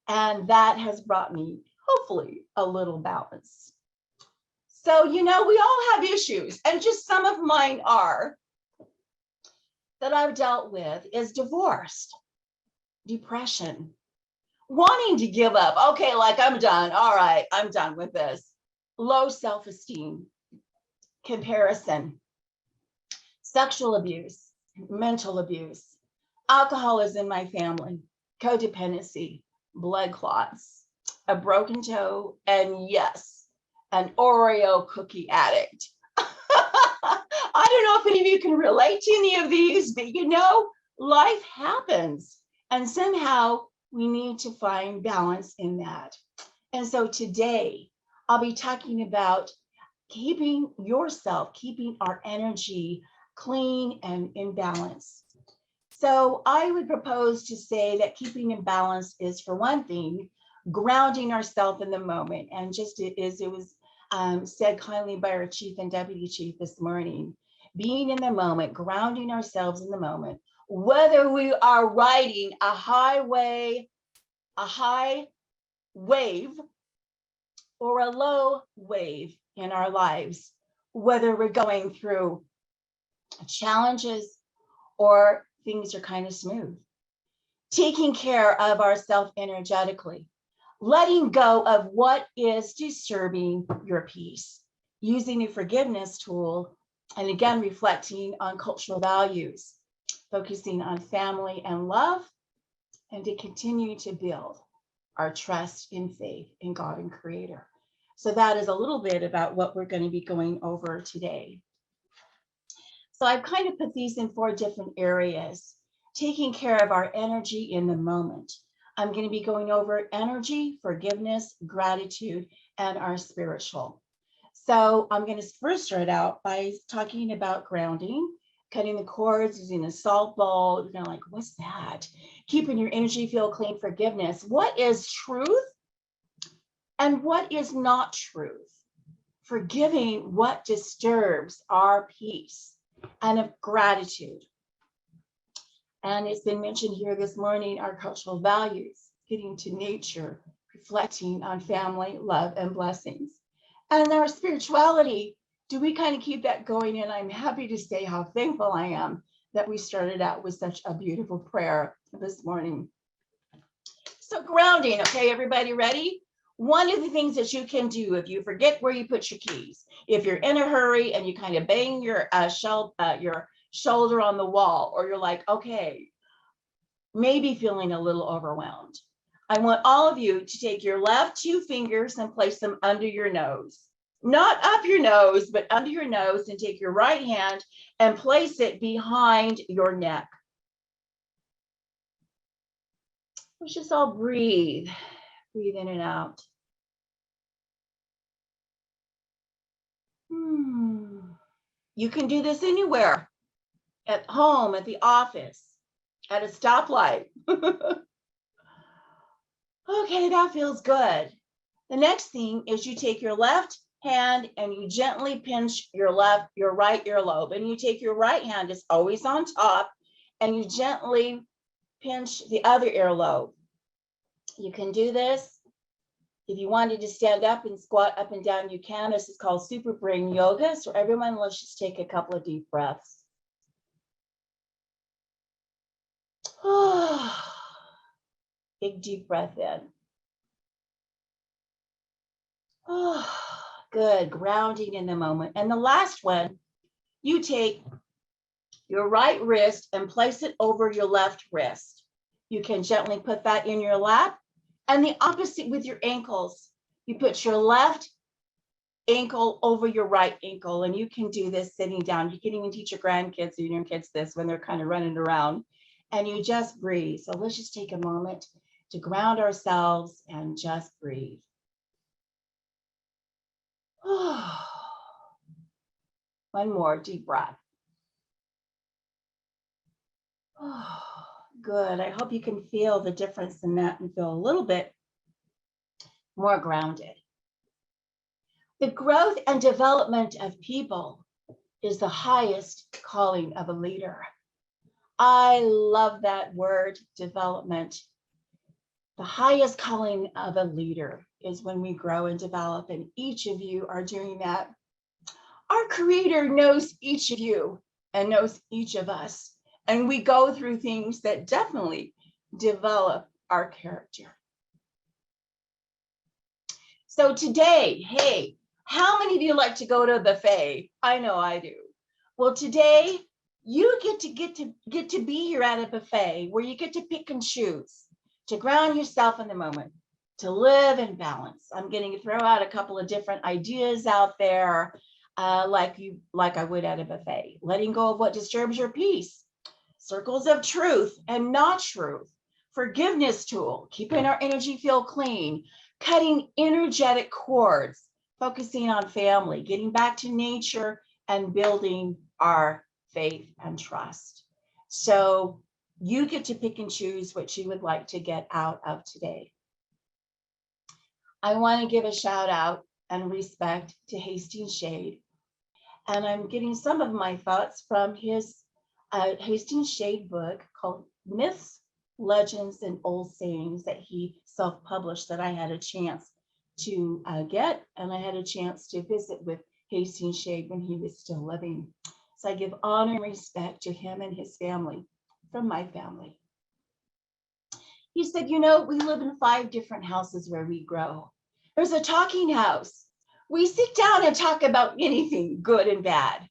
Speaker 5: And that has brought me, hopefully, a little balance. So, we all have issues, and just some of mine are that I've dealt with is divorce, depression, wanting to give up. Okay, like I'm done. All right, I'm done with this. Low self-esteem, comparison, sexual abuse, mental abuse, alcoholism in my family, codependency, blood clots, a broken toe, and yes, an Oreo cookie addict. I don't know if any of you can relate to any of these, but life happens. And somehow we need to find balance in that. And so today I'll be talking about keeping our energy clean and in balance. So I would propose to say that keeping in balance is, for one thing, grounding ourselves in the moment. And just as it was said kindly by our chief and deputy chief this morning, being in the moment, grounding ourselves in the moment, whether we are riding a high wave or a low wave in our lives, whether we're going through challenges or things are kind of smooth. Taking care of ourselves energetically, letting go of what is disturbing your peace, using a forgiveness tool, and again, reflecting on cultural values, focusing on family and love, and to continue to build our trust in faith in God and Creator. So that is a little bit about what we're going to be going over today. So I've kind of put these in 4 different areas. Taking care of our energy in the moment. I'm going to be going over energy, forgiveness, gratitude, and our spiritual. So I'm going to first start out by talking about grounding, cutting the cords, using a salt bowl. You're going to like, what's that? Keeping your energy field clean, forgiveness. What is truth and what is not truth? Forgiving what disturbs our peace, and of gratitude. And it's been mentioned here this morning, our cultural values, getting to nature, reflecting on family, love, and blessings. And our spirituality, do we kind of keep that going? And I'm happy to say how thankful I am that we started out with such a beautiful prayer this morning. So grounding, okay, everybody ready? One of the things that you can do if you forget where you put your keys, if you're in a hurry and you kind of bang your shoulder on the wall, or you're like, okay, maybe feeling a little overwhelmed. I want all of you to take your left 2 fingers and place them under your nose, not up your nose, but under your nose, and take your right hand and place it behind your neck. Let's just all breathe in and out. You can do this anywhere, at home, at the office, at a stoplight. Okay, that feels good. The next thing is you take your left hand and you gently pinch your right earlobe, and you take your right hand, is always on top, and you gently pinch the other earlobe. You can do this. If you wanted to stand up and squat up and down, you can. This is called super brain yoga. So everyone, let's just take a couple of deep breaths. Big deep breath in. Good, grounding in the moment. And the last one, you take your right wrist and place it over your left wrist. You can gently put that in your lap. And the opposite with your ankles. You put your left ankle over your right ankle. And you can do this sitting down. You can even teach your grandkids or your kids this when they're kind of running around. And you just breathe. So let's just take a moment to ground ourselves and just breathe. One more deep breath. Good. I hope you can feel the difference in that and feel a little bit more grounded. The growth and development of people is the highest calling of a leader. I love that word, development. The highest calling of a leader is when we grow and develop, and each of you are doing that. Our Creator knows each of you and knows each of us, and we go through things that definitely develop our character. So today, hey, how many of you like to go to a buffet? I know I do. Well, today you get to be here at a buffet where you get to pick and choose, to ground yourself in the moment, to live in balance. I'm going to throw out a couple of different ideas out there, like I would at a buffet. Letting go of what disturbs your peace, circles of truth and not truth, forgiveness tool, keeping our energy field clean, cutting energetic cords, focusing on family, getting back to nature, and building our faith and trust. So you get to pick and choose what you would like to get out of today. I want to give a shout out and respect to Hastings Shade. And I'm getting some of my thoughts from his Hastings Shade book called Myths, Legends, and Old Sayings that he self-published, that I had a chance to get, and I had a chance to visit with Hastings Shade when he was still living. So I give honor and respect to him and his family from my family. He said, you know, we live in 5 different houses where we grow. There's a talking house. We sit down and talk about anything good and bad.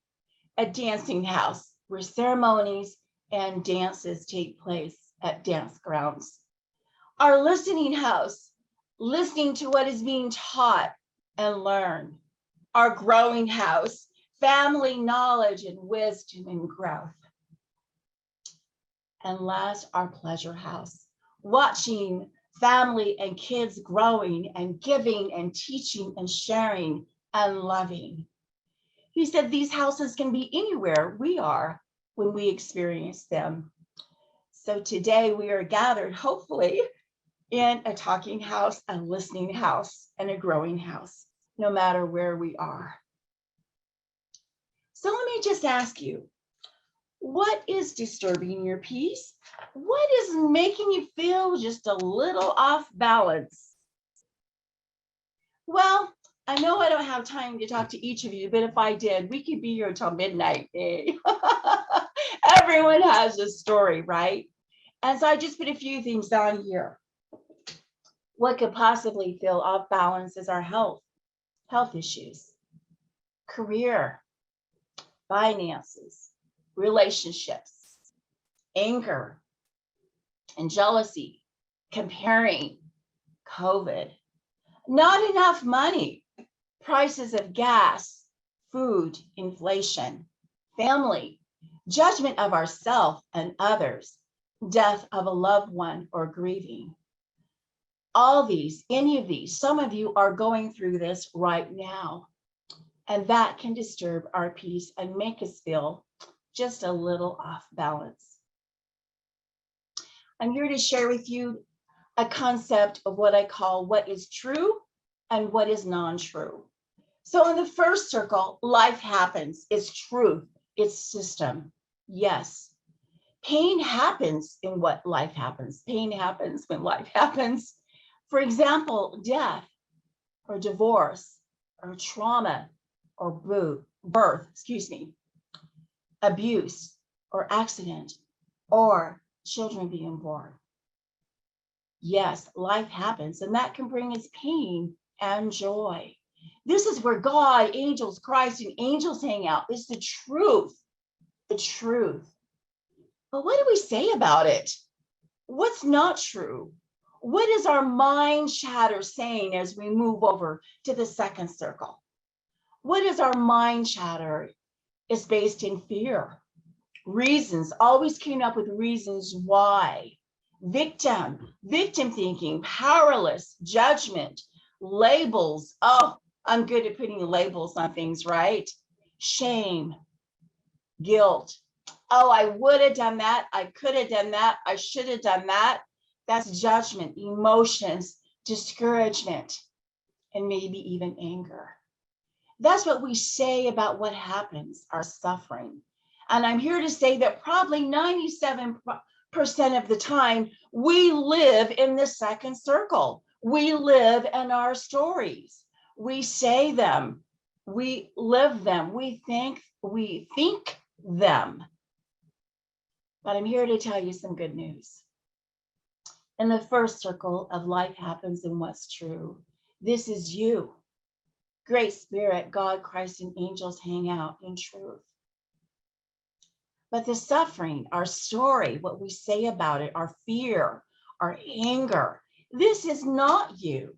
Speaker 5: A dancing house where ceremonies and dances take place at dance grounds. Our listening house, listening to what is being taught and learned. Our growing house, family knowledge and wisdom and growth. And last, our pleasure house, watching family and kids growing and giving and teaching and sharing and loving. He said these houses can be anywhere we are when we experience them. So today we are gathered, hopefully, in a talking house, a listening house, and a growing house, no matter where we are. So let me just ask you, what is disturbing your peace? What is making you feel just a little off balance? Well, I know I don't have time to talk to each of you, but if I did, we could be here until midnight. Everyone has a story, right? And so I just put a few things down here. What could possibly feel off balance is our health issues, career, finances, relationships, anger, and jealousy, comparing, COVID, not enough money, prices of gas, food, inflation, family, judgment of ourselves and others, death of a loved one or grieving. All these, any of these, some of you are going through this right now. And that can disturb our peace and make us feel just a little off balance. I'm here to share with you a concept of what I call what is true and what is non-true. So in the first circle, life happens, it's truth, it's system. Yes, pain happens in what life happens. Pain happens when life happens. For example, death or divorce or trauma or birth, abuse or accident or children being born. Yes, life happens, and that can bring us pain and joy. This is where God, angels, Christ, and angels hang out. It's the truth, the truth. But what do we say about it? What's not true? What is our mind chatter saying as we move over to the second circle? What is our mind chatter? It's based in fear. Reasons, always came up with reasons why. Victim thinking, powerless, judgment, labels. Oh, I'm good at putting labels on things, right? Shame, guilt. Oh, I would have done that. I could have done that. I should have done that. That's judgment, emotions, discouragement, and maybe even anger. That's what we say about what happens, our suffering. And I'm here to say that probably 97% of the time, we live in the second circle. We live in our stories. We say them. We live them. We think them. But I'm here to tell you some good news. In the first circle of life happens and what's true. This is you. Great Spirit, God, Christ, and angels hang out in truth. But the suffering, our story, what we say about it, our fear, our anger, this is not you.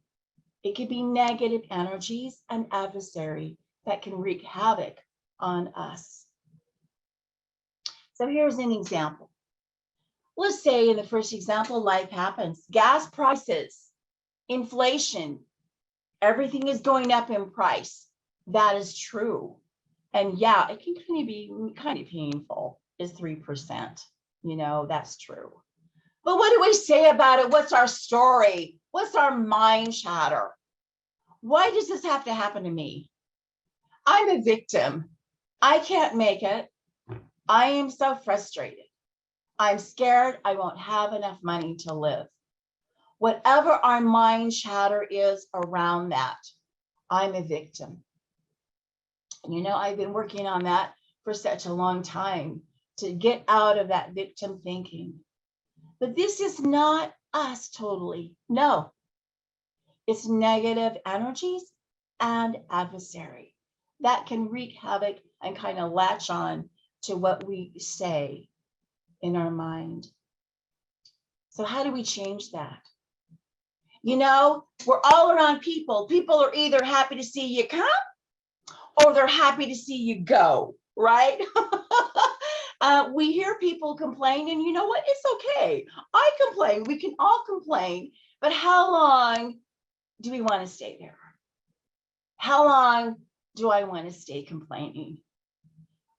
Speaker 5: It could be negative energies and adversary that can wreak havoc on us. So here's an example. Let's say in the first example, life happens. Gas prices, inflation, everything is going up in price. That is true. And yeah, it can kind of painful, is 3%. You know, that's true. But what do we say about it? What's our story? What's our mind chatter? Why does this have to happen to me? I'm a victim. I can't make it. I am so frustrated. I'm scared I won't have enough money to live. Whatever our mind chatter is around that, I'm a victim. You know, I've been working on that for such a long time to get out of that victim thinking. But this is not us totally. No, it's negative energies and adversary that can wreak havoc and kind of latch on to what we say in our mind. So how do we change that? You know, we're all around people. People are either happy to see you come or they're happy to see you go, right? We hear people complain, and you know what? It's okay. I complain. We can all complain. But how long do we want to stay there? How long do I want to stay complaining?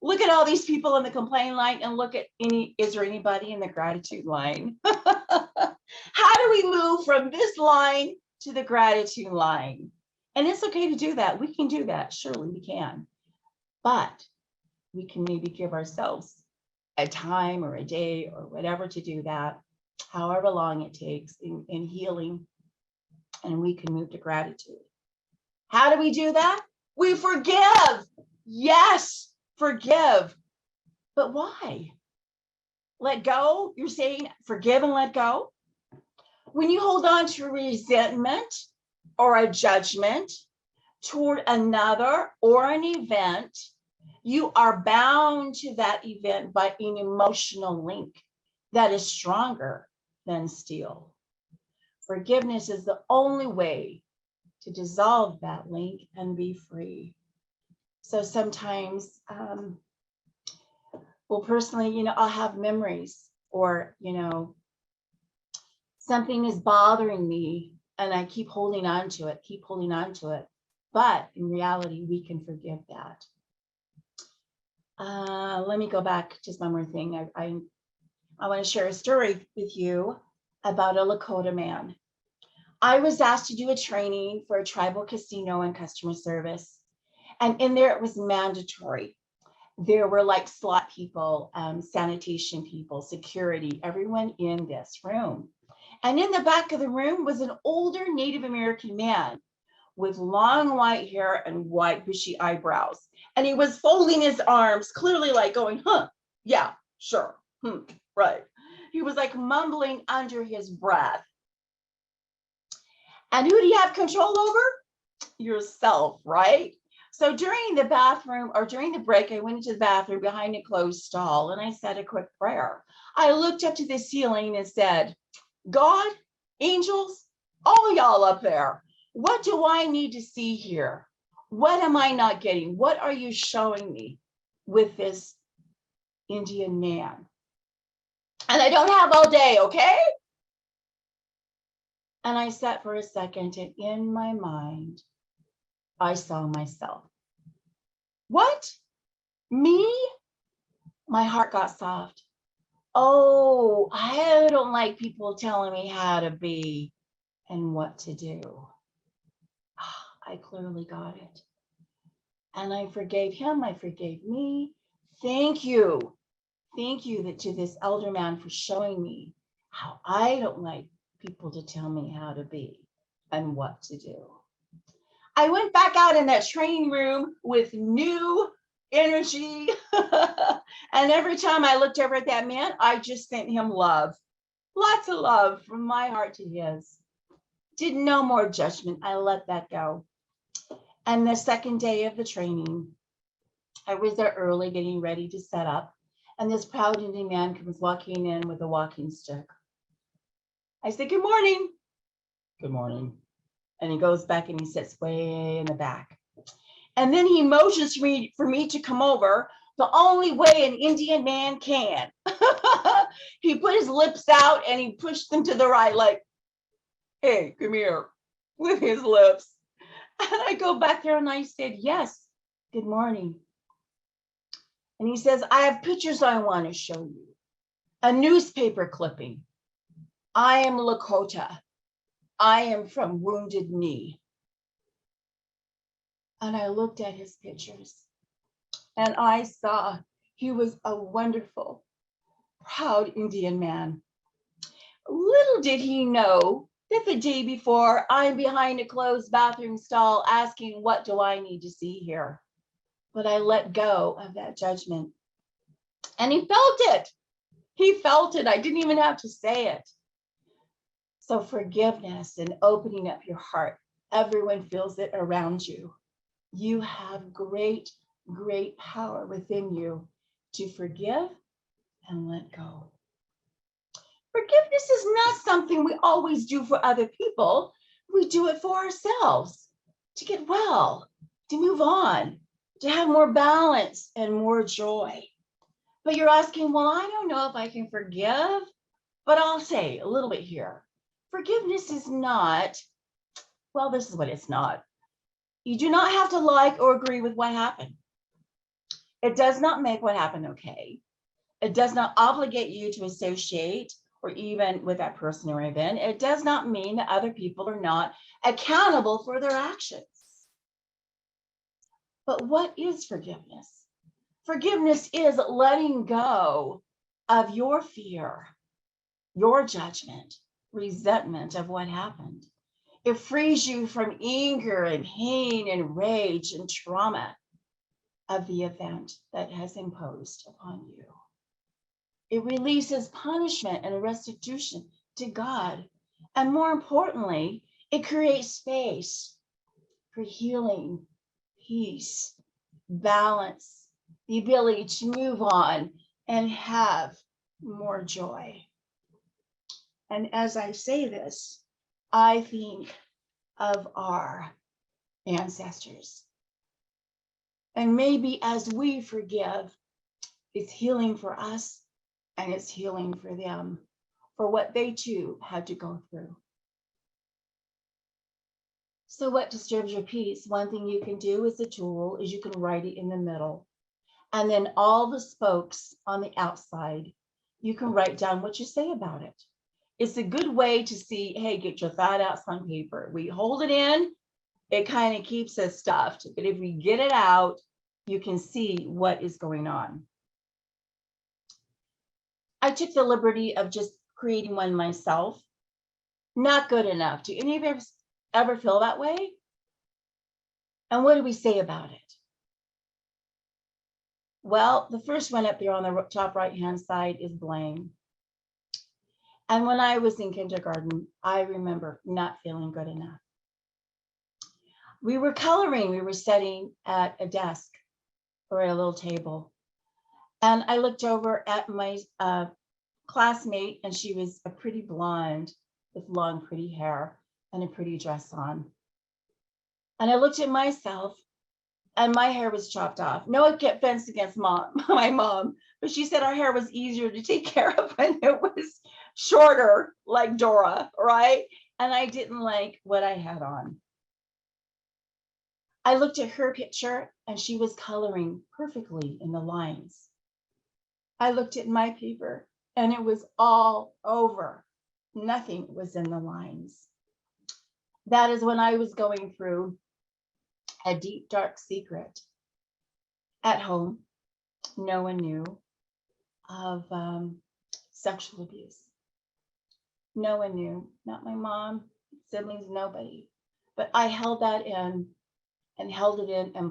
Speaker 5: Look at all these people in the complaint line and look at is there anybody in the gratitude line? How do we move from this line to the gratitude line? And it's okay to do that. We can do that. Surely we can. But we can maybe give ourselves a time or a day or whatever to do that, however long it takes in healing. And we can move to gratitude. How do we do that? We forgive. Yes, forgive. But why? Let go? You're saying forgive and let go? When you hold on to resentment or a judgment toward another or an event, you are bound to that event by an emotional link that is stronger than steel. Forgiveness is the only way to dissolve that link and be free. So sometimes, well, personally, you know, I'll have memories or, you know, something is bothering me and I keep holding on to it, But in reality, we can forgive that. Let me go back just one more thing. I want to share a story with you about a Lakota man. I was asked to do a training for a tribal casino and customer service. And in there, it was mandatory. There were like slot people, sanitation people, security, everyone in this room. And in the back of the room was an older Native American man with long white hair and white bushy eyebrows. And he was folding his arms, clearly like going, huh, yeah, sure, right. He was like mumbling under his breath. And who do you have control over? Yourself, right? So during the bathroom or during the break, I went into the bathroom behind a closed stall and I said a quick prayer. I looked up to the ceiling and said, God, angels, all y'all up there, what do I need to see here? What am I not getting? What are you showing me with this Indian man? And I don't have all day, okay? And I sat for a second, and in my mind, I saw myself. What? Me? My heart got soft. Oh, I don't like people telling me how to be and what to do. I clearly got it. And I forgave him. I forgave me. Thank you. Thank you to this elder man for showing me how I don't like people to tell me how to be and what to do. I went back out in that training room with new energy. And every time I looked over at that man, I just sent him love. Lots of love from my heart to his. Did no more judgment. I let that go. And the second day of the training, I was there early getting ready to set up. And this proud Indian man comes walking in with a walking stick. I said, good morning. Good morning. And he goes back and he sits way in the back. And then he motions for me to come over the only way an Indian man can. He put his lips out and he pushed them to the right, like, hey, come here, with his lips. And I go back there and I said, yes, good morning. And he says, I have pictures I want to show you. A newspaper clipping. I am Lakota. I am from Wounded Knee. And I looked at his pictures and I saw he was a wonderful, proud Indian man. Little did he know that the day before I'm behind a closed bathroom stall asking, what do I need to see here? But I let go of that judgment. And he felt it. He felt it. I didn't even have to say it. So forgiveness and opening up your heart, everyone feels it around you. You have great, great power within you to forgive and let go. Forgiveness is not something we always do for other people. We do it for ourselves to get well, to move on, to have more balance and more joy. But you're asking, well, I don't know if I can forgive, but I'll say a little bit here. Forgiveness is not, well, this is what it's not. You do not have to like or agree with what happened. It does not make what happened okay. It does not obligate you to associate or even with that person or event. It does not mean that other people are not accountable for their actions. But what is forgiveness? Forgiveness is letting go of your fear, your judgment, resentment of what happened. It frees you from anger and pain and rage and trauma of the event that has imposed upon you. It releases punishment and restitution to God. And more importantly, it creates space for healing, peace, balance, the ability to move on and have more joy. And as I say this, I think of our ancestors. And maybe as we forgive, it's healing for us and it's healing for them, for what they too had to go through. So what disturbs your peace? One thing you can do as a tool is you can write it in the middle. And then all the spokes on the outside, you can write down what you say about it. It's a good way to see, hey, get your thought outs on paper. We hold it in, it kind of keeps us stuffed. But if we get it out, you can see what is going on. I took the liberty of just creating one myself. Not good enough. Do any of us ever feel that way? And what do we say about it? Well, the first one up there on the top right-hand side is blame. And when I was in kindergarten, I remember not feeling good enough. We were coloring, we were sitting at a desk or at a little table. And I looked over at my classmate, and she was a pretty blonde with long, pretty hair and a pretty dress on. And I looked at myself and my hair was chopped off. No offense against mom, my mom, but she said our hair was easier to take care of when it was shorter, like Dora, right? And I didn't like what I had on. I looked at her picture and she was coloring perfectly in the lines. I looked at my paper and it was all over. Nothing was in the lines. That is when I was going through a deep, dark secret at home. No one knew of sexual abuse. No one knew, not my mom, siblings, nobody. But I held that in and held it in and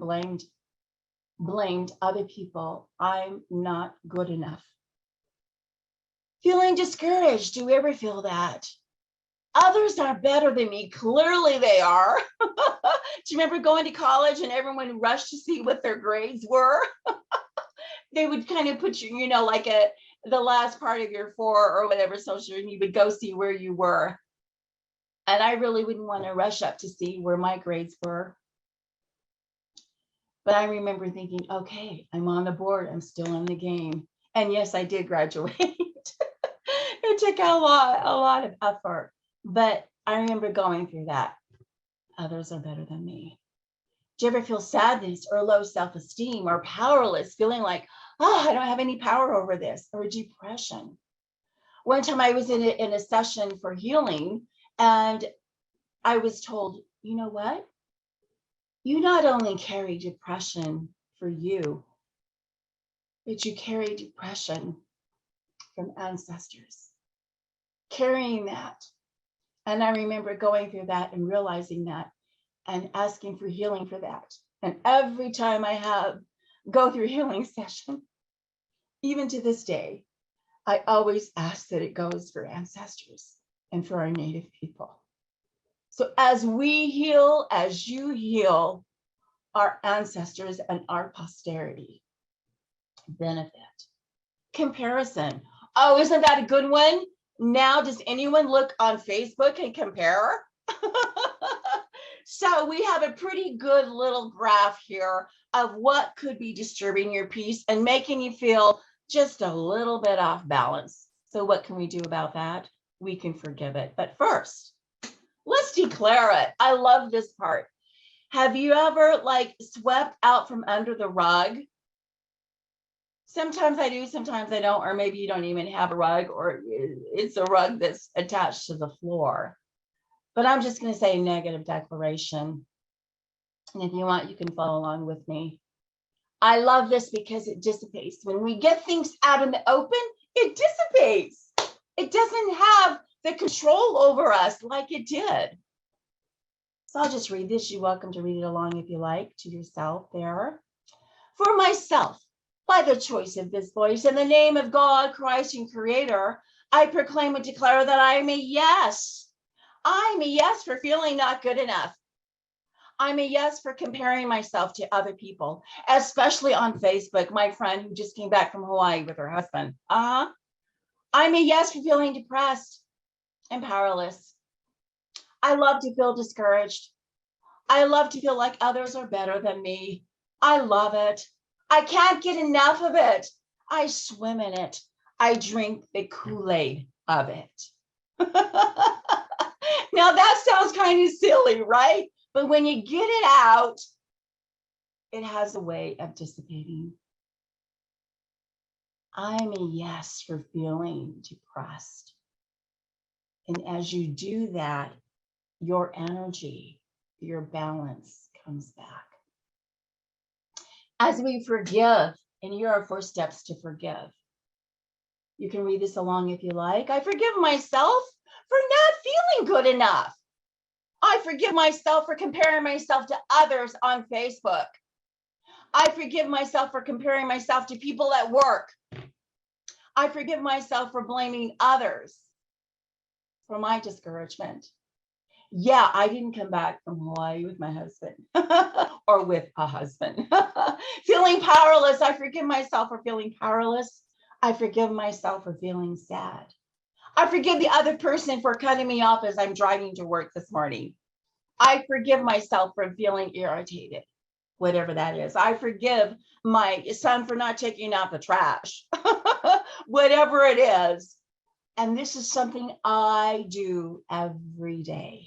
Speaker 5: blamed other people. I'm not good enough. Feeling discouraged. Do you ever feel that? Others are better than me. Clearly they are. Do you remember going to college and everyone rushed to see what their grades were? They would kind of put you, like at the last part of your 4 or whatever social, and you would go see where you were. And I really wouldn't want to rush up to see where my grades were. But I remember thinking, okay, I'm on the board. I'm still in the game. And yes, I did graduate. It took a lot of effort. But I remember going through that. Others are better than me. Do you ever feel sadness or low self-esteem or powerless, feeling like, oh, I don't have any power over this, or depression? One time I was in a session for healing and I was told, you know what? You not only carry depression for you, but you carry depression from ancestors, carrying that. And I remember going through that and realizing that and asking for healing for that. And every time I go through healing session, even to this day, I always ask that it goes for ancestors and for our Native people. So as we heal, as you heal, our ancestors and our posterity benefit. Comparison. Oh, isn't that a good one? Now, does anyone look on Facebook and compare? So we have a pretty good little graph here of what could be disturbing your peace and making you feel just a little bit off balance. So what can we do about that? We can forgive it. But first, let's declare it. I love this part. Have you ever swept out from under the rug? Sometimes I do, sometimes I don't, or maybe you don't even have a rug, or it's a rug that's attached to the floor. But I'm just going to say negative declaration. And if you want, you can follow along with me. I love this because it dissipates. When we get things out in the open, it dissipates. It doesn't have the control over us like it did. So I'll just read this. You're welcome to read it along if you like to yourself there. For myself, by the choice of this voice, in the name of God, Christ and Creator, I proclaim and declare that I am a yes. I'm a yes for feeling not good enough. I'm a yes for comparing myself to other people, especially on Facebook, my friend who just came back from Hawaii with her husband. I'm a yes for feeling depressed and powerless. I love to feel discouraged. I love to feel like others are better than me. I love it. I can't get enough of it. I swim in it. I drink the Kool-Aid of it. Now that sounds kind of silly, right? But when you get it out, it has a way of dissipating. I'm a yes for feeling depressed. And as you do that, your energy, your balance comes back. As we forgive, and here are 4 steps to forgive. You can read this along if you like. I forgive myself for not feeling good enough. I forgive myself for comparing myself to others on Facebook. I forgive myself for comparing myself to people at work. I forgive myself for blaming others for my discouragement. Yeah, I didn't come back from Hawaii with my husband or with a husband. Feeling powerless. I forgive myself for feeling powerless. I forgive myself for feeling sad. I forgive the other person for cutting me off as I'm driving to work this morning. I forgive myself for feeling irritated. whatever that is. I forgive my son for not taking out the trash, whatever it is. And this is something I do every day,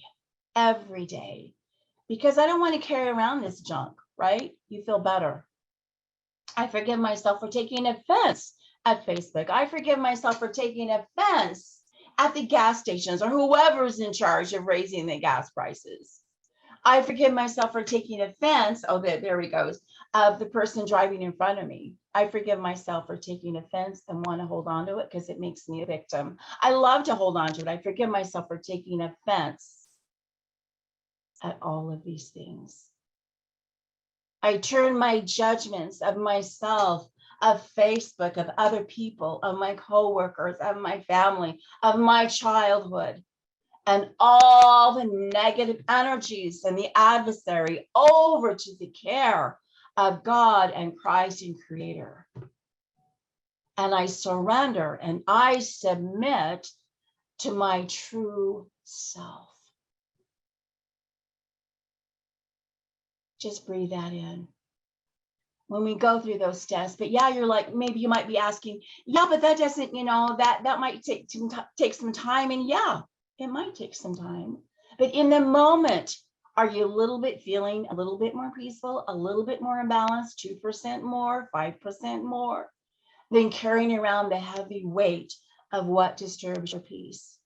Speaker 5: because I don't want to carry around this junk, right? You feel better. I forgive myself for taking offense at Facebook. I forgive myself for taking offense at the gas stations or whoever's in charge of raising the gas prices. I forgive myself for taking offense. Oh, there he goes. Of the person driving in front of me. I forgive myself for taking offense and want to hold on to it because it makes me a victim. I love to hold on to it. I forgive myself for taking offense at all of these things. I turn my judgments of myself, of Facebook, of other people, of my coworkers, of my family, of my childhood, and all the negative energies and the adversary over to the care of God and Christ and Creator. And I surrender and I submit to my true self. Just breathe that in. When we go through those steps, but yeah, you're like, maybe you might be asking, yeah, but that doesn't, that might take some time. And yeah, it might take some time, but in the moment, are you a little bit feeling a little bit more peaceful, a little bit more imbalanced, 2% more, 5% more, than carrying around the heavy weight of what disturbs your peace?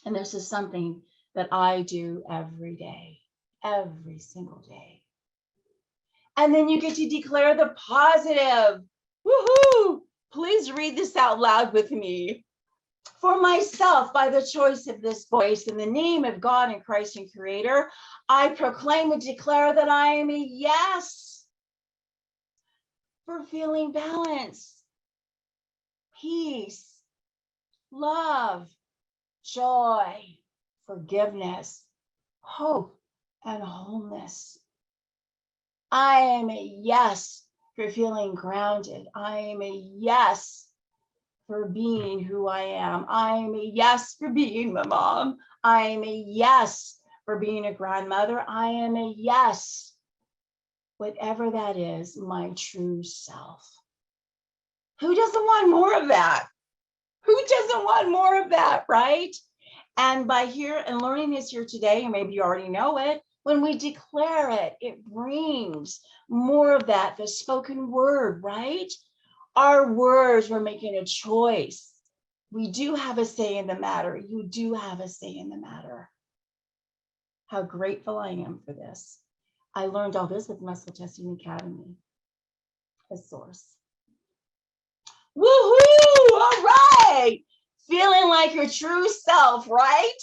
Speaker 5: And this is something that I do every day, every single day. And then you get to declare the positive. Woohoo! Please read this out loud with me. For myself, by the choice of this voice, in the name of God and Christ and Creator, I proclaim and declare that I am a yes for feeling balance, peace, love, joy, forgiveness, hope, and wholeness. I am a yes for feeling grounded. I am a yes for being who I am. I am a yes for being my mom. I am a yes for being a grandmother. I am a yes, whatever that is, my true self. Who doesn't want more of that? Who doesn't want more of that, right? And by here and learning this here today, or maybe you already know it, when we declare it, it brings more of that, the spoken word, right? Our words, we're making a choice. We do have a say in the matter. You do have a say in the matter. How grateful I am for this. I learned all this with Muscle Testing Academy, a source. Woohoo! All right. Feeling like your true self, right?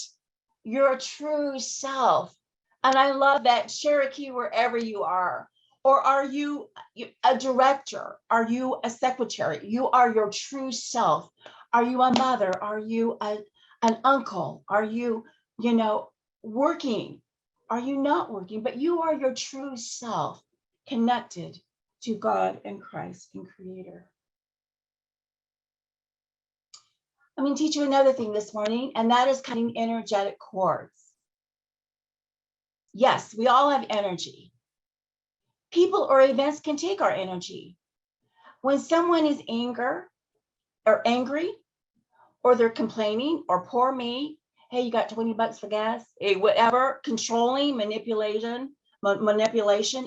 Speaker 5: Your true self. And I love that, Cherokee, wherever you are. Or are you a director? Are you a secretary? You are your true self. Are you a mother? Are you an uncle? Are you, working? Are you not working? But you are your true self, connected to God and Christ and Creator. I'm going to teach you another thing this morning, and that is cutting energetic cords. Yes, we all have energy. People or events can take our energy. When someone is angry, or they're complaining, or poor me, hey, you got 20 bucks for gas, hey, whatever, controlling, manipulation,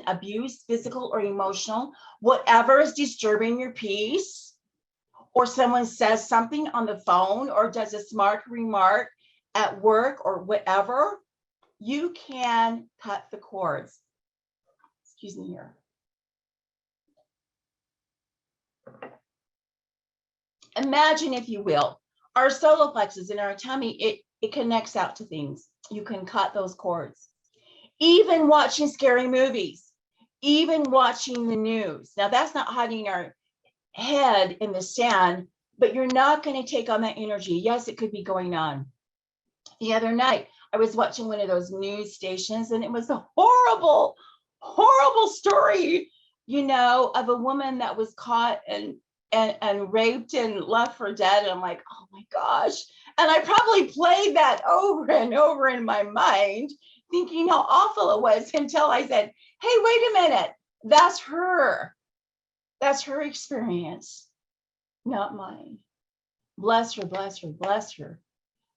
Speaker 5: abuse, physical or emotional, whatever is disturbing your peace, or someone says something on the phone or does a smart remark at work or whatever, you can cut the cords. Excuse me here. Imagine, if you will, our solar plexus in our tummy, it connects out to things. You can cut those cords. Even watching scary movies, even watching the news. Now, that's not hiding our head in the sand, but you're not going to take on that energy. Yes, it could be going on. The other night, I was watching one of those news stations, and it was a horrible, horrible story, of a woman that was caught and raped and left for dead. And I'm like, oh my gosh. And I probably played that over and over in my mind, thinking how awful it was until I said, hey, wait a minute, that's her. That's her experience, not mine. Bless her, bless her, bless her.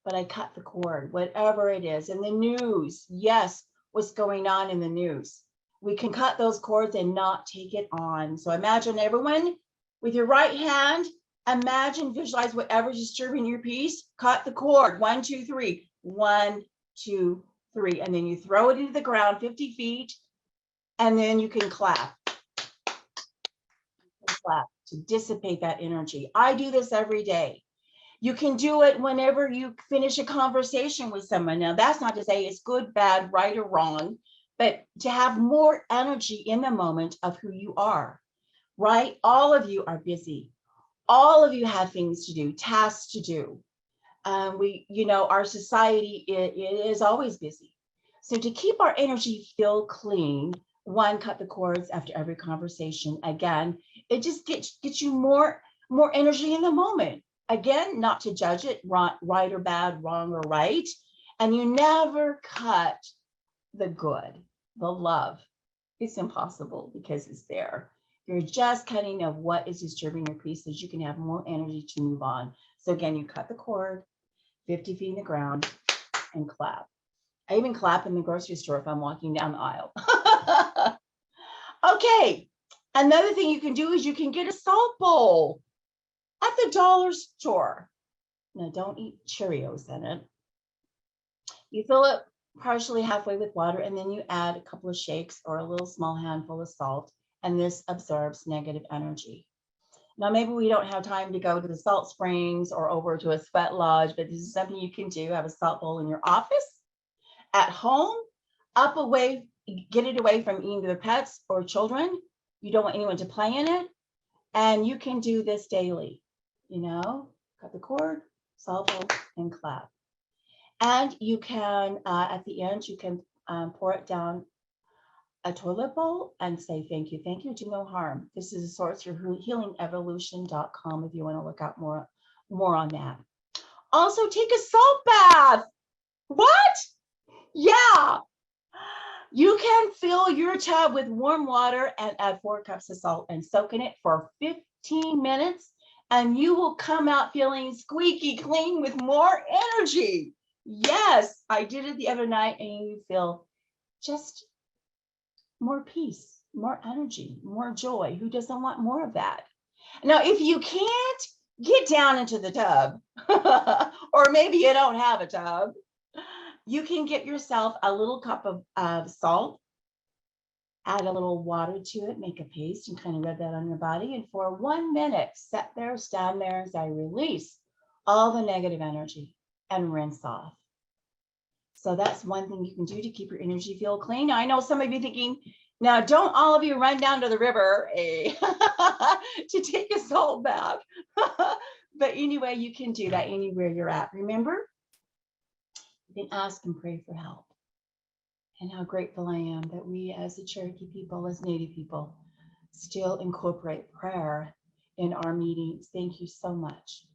Speaker 5: But I cut the cord, whatever it is. And the news, yes, what's going on in the news. We can cut those cords and not take it on. So imagine everyone with your right hand, imagine, visualize whatever's disturbing your peace, cut the cord, 1, 2, 3, 1, 2, 3. And then you throw it into the ground 50 feet, and then you can clap. Clap to dissipate that energy. I do this every day. You can do it whenever you finish a conversation with someone. Now, that's not to say it's good, bad, right, or wrong, but to have more energy in the moment of who you are, right? All of you are busy. All of you have things to do, tasks to do. Our society is always busy. So to keep our energy feel clean, one, cut the cords after every conversation. Again, it just gets you more energy in the moment. Again, not to judge it, right or bad, wrong or right. And you never cut the good, the love. It's impossible because it's there. You're just cutting of what is disturbing your peace so you can have more energy to move on. So again, you cut the cord, 50 feet in the ground, and clap. I even clap in the grocery store if I'm walking down the aisle. Okay, another thing you can do is you can get a salt bowl at the dollar store. Now, don't eat Cheerios in it. You fill it partially halfway with water, and then you add a couple of shakes or a little small handful of salt, and this absorbs negative energy. Now, maybe we don't have time to go to the salt springs or over to a sweat lodge, but this is something you can do. Have a salt bowl in your office, at home, get it away from either pets or children. You don't want anyone to play in it. And you can do this daily, cut the cord, salt bowl, and clap. And you can, at the end, you can pour it down a toilet bowl and say, thank you, do no harm. This is a source of healingevolution.com if you want to look out more on that. Also, take a salt bath. What? Yeah. You can fill your tub with warm water and add 4 cups of salt and soak in it for 15 minutes, and you will come out feeling squeaky clean with more energy. Yes, I did it the other night, and you feel just more peace, more energy, more joy. Who doesn't want more of that? Now, if you can't get down into the tub, or maybe you don't have a tub, you can get yourself a little cup of salt, add a little water to it, make a paste, and kind of rub that on your body. And for 1 minute, sit there, stand there as I release all the negative energy and rinse off. So that's one thing you can do to keep your energy feel clean. Now, I know some of you thinking, now don't all of you run down to the river to take a salt bath. But anyway, you can do that anywhere you're at. Remember, you can ask and pray for help. And how grateful I am that we as the Cherokee people, as Native people, still incorporate prayer in our meetings. Thank you so much.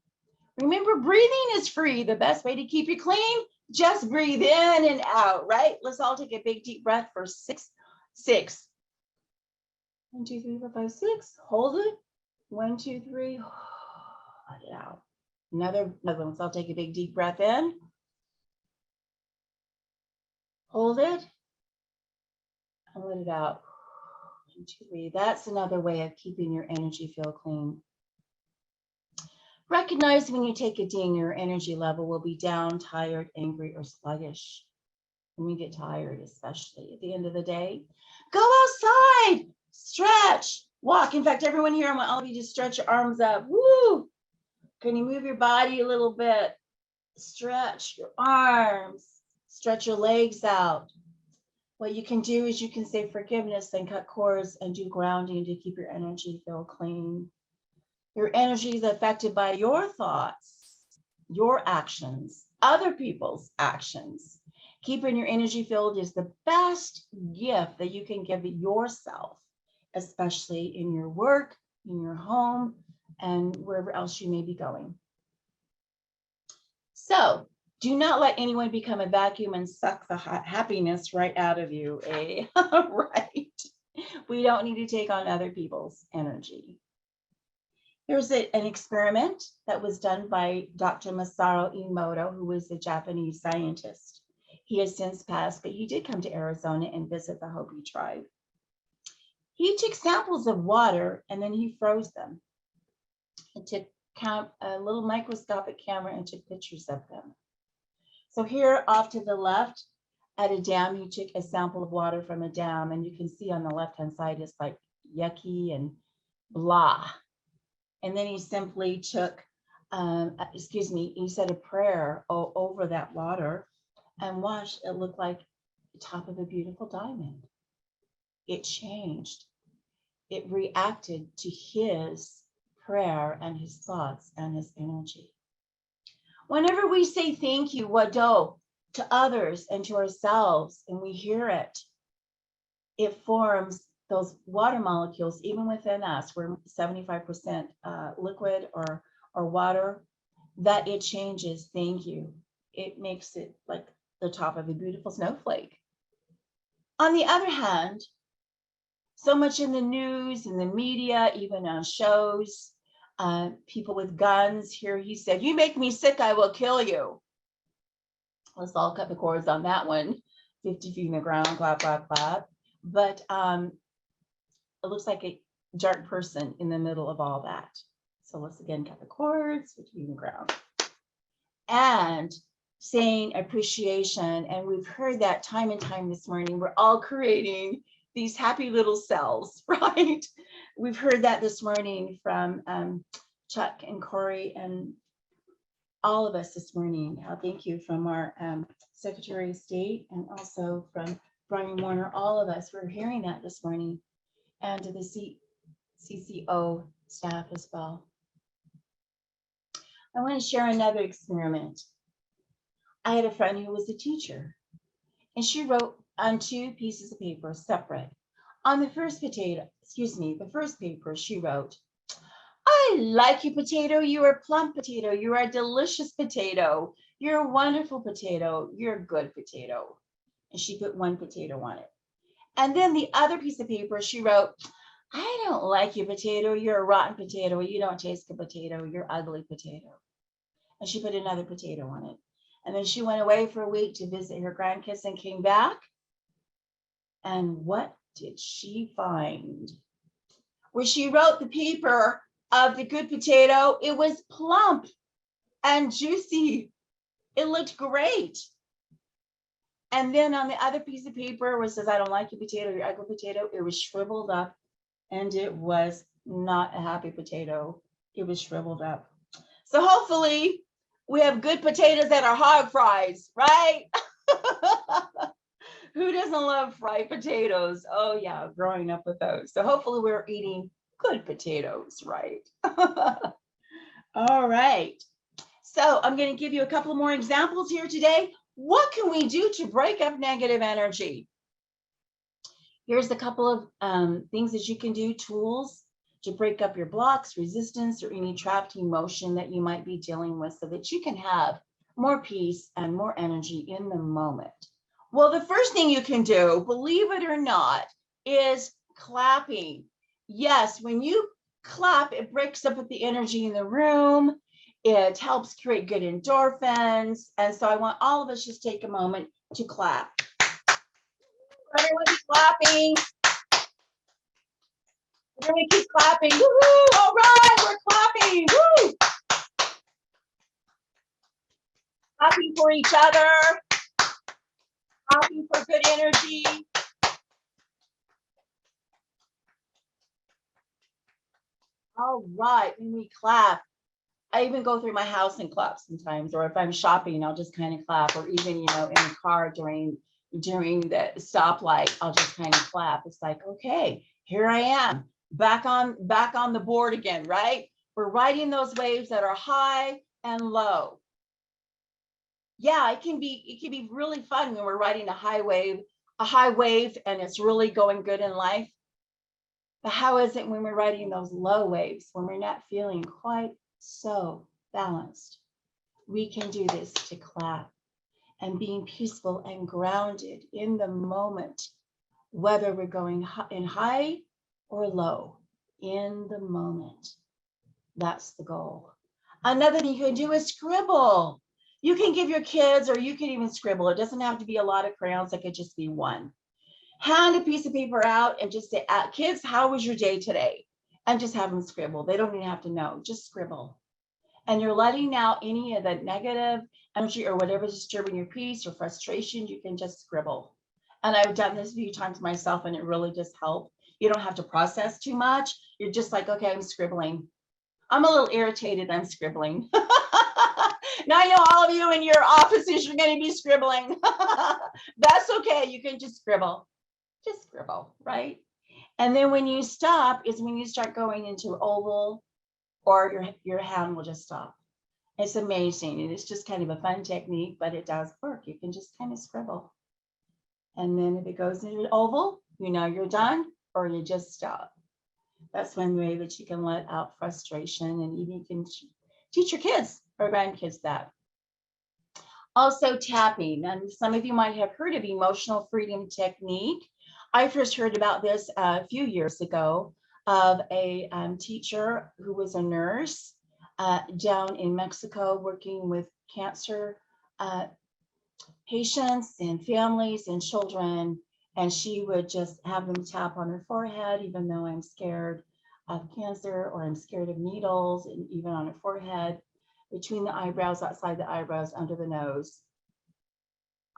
Speaker 5: Remember, breathing is free. The best way to keep you clean, just breathe in and out, right? Let's all take a big deep breath for 6. 1, 2, 3, 4, 5, 6. Hold it. 1, 2, 3. Let it out. Another one. Let's all take a big deep breath in. Hold it. And let it out. 1, 2, 3. That's another way of keeping your energy feel clean. Recognize when you take a ding, your energy level will be down, tired, angry, or sluggish. When we get tired, especially at the end of the day, go outside, stretch, walk. In fact, everyone here, I want all of you to stretch your arms up. Woo! Can you move your body a little bit? Stretch your arms, stretch your legs out. What you can do is you can say forgiveness and cut cords and do grounding to keep your energy feel clean. Your energy is affected by your thoughts, your actions, other people's actions. Keeping your energy filled is the best gift that you can give yourself, especially in your work, in your home, and wherever else you may be going. So do not let anyone become a vacuum and suck the happiness right out of you, eh? Right. We don't need to take on other people's energy. Here's an experiment that was done by Dr. Masaru Emoto, who was a Japanese scientist. He has since passed, but he did come to Arizona and visit the Hopi tribe. He took samples of water and then he froze them. He took a little microscopic camera and took pictures of them. So here off to the left at a dam, he took a sample of water from a dam, and you can see on the left-hand side, it's like yucky and blah. And then he simply took, he said a prayer over that water and watched it look like the top of a beautiful diamond. It changed. It reacted to his prayer and his thoughts and his energy. Whenever we say thank you, wado, to others and to ourselves, and we hear it, it forms those water molecules, even within us. We're 75% liquid or water, that it changes thank you. It makes it like the top of a beautiful snowflake. On the other hand, so much in the news, in the media, even on shows, people with guns. Here he said, "You make me sick, I will kill you." Let's all cut the cords on that one. 50 feet in the ground, clap, clap, clap. But it looks like a dark person in the middle of all that. So let's again cut the cords, 50 feet in the ground. And saying appreciation. And we've heard that time and time this morning. We're all creating these happy little cells, right? We've heard that this morning from Chuck and Corey and all of us this morning. Thank you from our Secretary of State and also from Bryan Warner. All of us were hearing that this morning, and to the CCO staff as well. I want to share another experiment. I had a friend who was a teacher, and she wrote on 2 pieces of paper separate. On the first paper, she wrote, "I like you, potato. You are a plump potato. You are a delicious potato. You're a wonderful potato. You're a good potato." And she put 1 potato on it. And then the other piece of paper, she wrote, "I don't like you, potato. You're a rotten potato. You don't taste good potato. You're ugly potato." And she put another potato on it. And then she went away for a week to visit her grandkids and came back. And what did she find? Where she wrote the paper of the good potato, it was plump and juicy. It looked great. And then on the other piece of paper where it says, "I don't like your potato, your ugly potato," it was shriveled up, and it was not a happy potato. It was shriveled up. So hopefully we have good potatoes that are hog fries, right? Who doesn't love fried potatoes? Oh yeah, growing up with those. So hopefully we're eating good potatoes, right? All right. So I'm going to give you a couple more examples here today. What can we do to break up negative energy? Here's a couple of things that you can do, tools to break up your blocks, resistance, or any trapped emotion that you might be dealing with so that you can have more peace and more energy in the moment. Well, the first thing you can do, believe it or not, is clapping. Yes, when you clap, it breaks up the energy in the room. It helps create good endorphins. And so I want all of us just take a moment to clap. Everyone keep clapping. Everyone keep clapping. Woo-hoo! All right, we're clapping. Woo! Clapping for each other. Clapping for good energy. All right, when we clap, I even go through my house and clap sometimes, or if I'm shopping, I'll just kind of clap, or even, in the car during the stoplight, I'll just kind of clap. It's like, okay, here I am, back on the board again, right? We're riding those waves that are high and low. Yeah, it can be really fun when we're riding a high wave and it's really going good in life. But how is it when we're riding those low waves, when we're not feeling quite so balanced? we can do this to clap and being peaceful and grounded in the moment, whether we're going in high or low, in the moment. That's the goal. Another thing you can do is scribble. You can give your kids, or you can even scribble. It doesn't have to be a lot of crayons. It could just be one. Hand a piece of paper out and just say, kids, how was your day today? And just have them scribble. They don't even have to know, just scribble. And you're letting out any of the negative energy or whatever's disturbing your peace or frustration. You can just scribble. And I've done this a few times myself, and it really does help. You don't have to process too much. You're just like, okay, I'm scribbling. I'm a little irritated, I'm scribbling. Now I know all of you in your offices, you're going to be scribbling. That's okay. You can just scribble, right? And then when you stop is when you start going into oval, or your hand will just stop. It's amazing. And it's just kind of a fun technique, but it does work. You can just kind of scribble. And then if it goes into an oval, you know you're done, or you just stop. That's one way that you can let out frustration, and even you can teach your kids or grandkids that. Also tapping, and some of you might have heard of emotional freedom technique. I first heard about this a few years ago of a teacher who was a nurse down in Mexico working with cancer patients and families and children. And she would just have them tap on her forehead, even though I'm scared of cancer, or I'm scared of needles, and even on her forehead, between the eyebrows, outside the eyebrows, under the nose.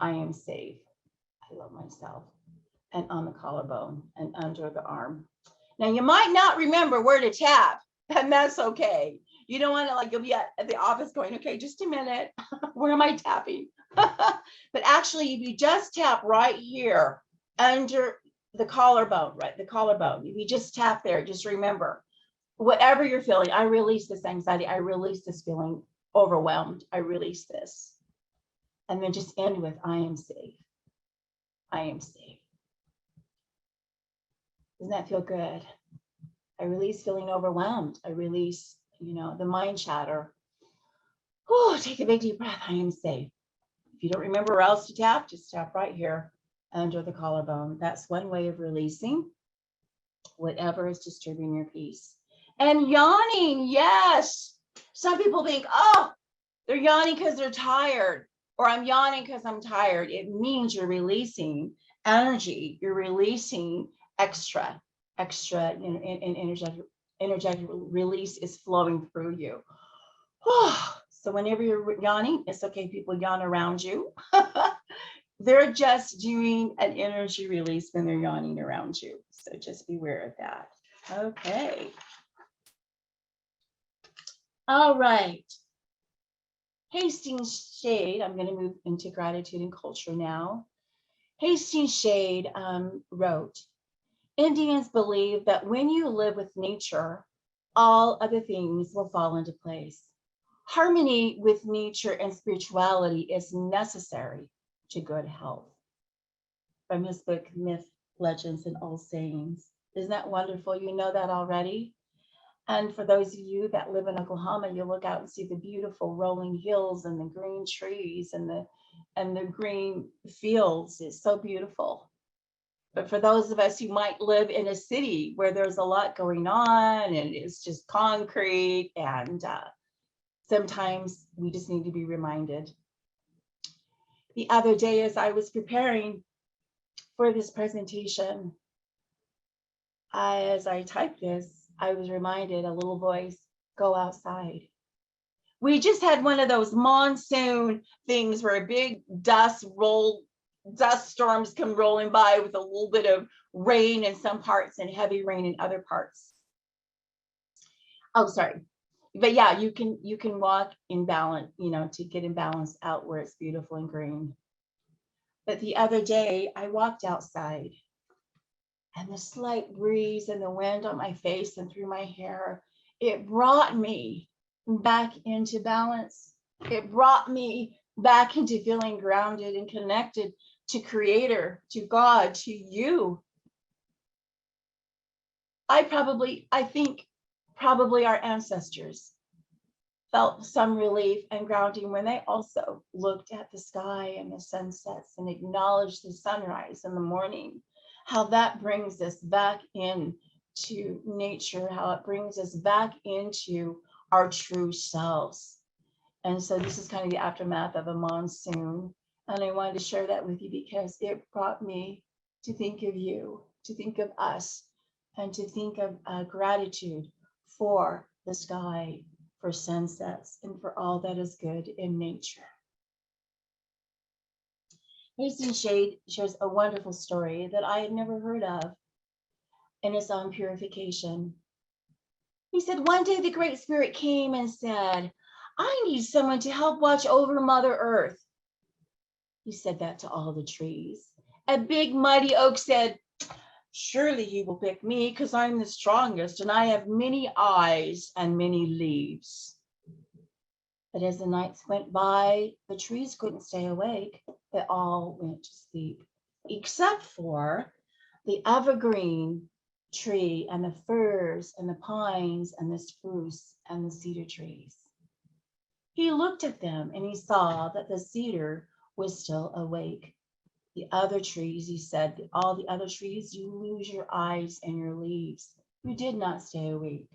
Speaker 5: I am safe. I love myself. And on the collarbone and under the arm. Now, you might not remember where to tap, and that's okay. You don't want to like, you'll be at the office going, okay, just a minute. Where am I tapping? But actually, if you just tap right here, under the collarbone, right? The collarbone. If you just tap there, just remember, whatever you're feeling, I release this anxiety. I release this feeling overwhelmed. I release this. And then just end with, I am safe. I am safe. Doesn't that feel good? I release feeling overwhelmed. I release, the mind chatter. Oh, take a big deep breath. I am safe. If you don't remember where else to tap, just tap right here under the collarbone. That's one way of releasing whatever is disturbing your peace. And yawning, yes. Some people think, oh, they're yawning because they're tired, or I'm yawning because I'm tired. It means you're releasing energy. You're releasing extra energetic release is flowing through you. So whenever you're yawning, it's okay. People yawn around you. They're just doing an energy release when they're yawning around you. So just be aware of that. Okay. All right. Hastings Shade, I'm going to move into gratitude and culture now. Hastings Shade wrote, Indians believe that when you live with nature, all other things will fall into place. Harmony with nature and spirituality is necessary to good health. From his book, Myth, Legends, and Old Sayings. Isn't that wonderful? You know that already? And for those of you that live in Oklahoma, you look out and see the beautiful rolling hills and the green trees and the green fields. It's so beautiful. But for those of us who might live in a city where there's a lot going on and it's just concrete, and sometimes we just need to be reminded. The other day, as I was preparing for this presentation, as I typed this, I was reminded, a little voice, go outside. We just had one of those monsoon things where big dust storms come rolling by with a little bit of rain in some parts and heavy rain in other parts. Oh, sorry. But yeah, you can walk in balance, to get in balance out where it's beautiful and green. But the other day I walked outside, and the slight breeze and the wind on my face and through my hair, it brought me back into balance. It brought me back into feeling grounded and connected to Creator, to God, to you. I think probably our ancestors felt some relief and grounding when they also looked at the sky and the sunsets and acknowledged the sunrise in the morning, how that brings us back into nature, how it brings us back into our true selves. And so this is kind of the aftermath of a monsoon. And I wanted to share that with you because it brought me to think of you, to think of us, and to think of gratitude for the sky, for sunsets, and for all that is good in nature. Hastings Shade shares a wonderful story that I had never heard of, and it's on purification. He said, one day the Great Spirit came and said, I need someone to help watch over Mother Earth. He said that to all the trees. A big mighty oak said, surely he will pick me because I'm the strongest and I have many eyes and many leaves. But as the nights went by, the trees couldn't stay awake. They all went to sleep, except for the evergreen tree and the firs and the pines and the spruce and the cedar trees. He looked at them and he saw that the cedar was still awake. The other trees, he said, all the other trees, you lose your eyes and your leaves. You did not stay awake.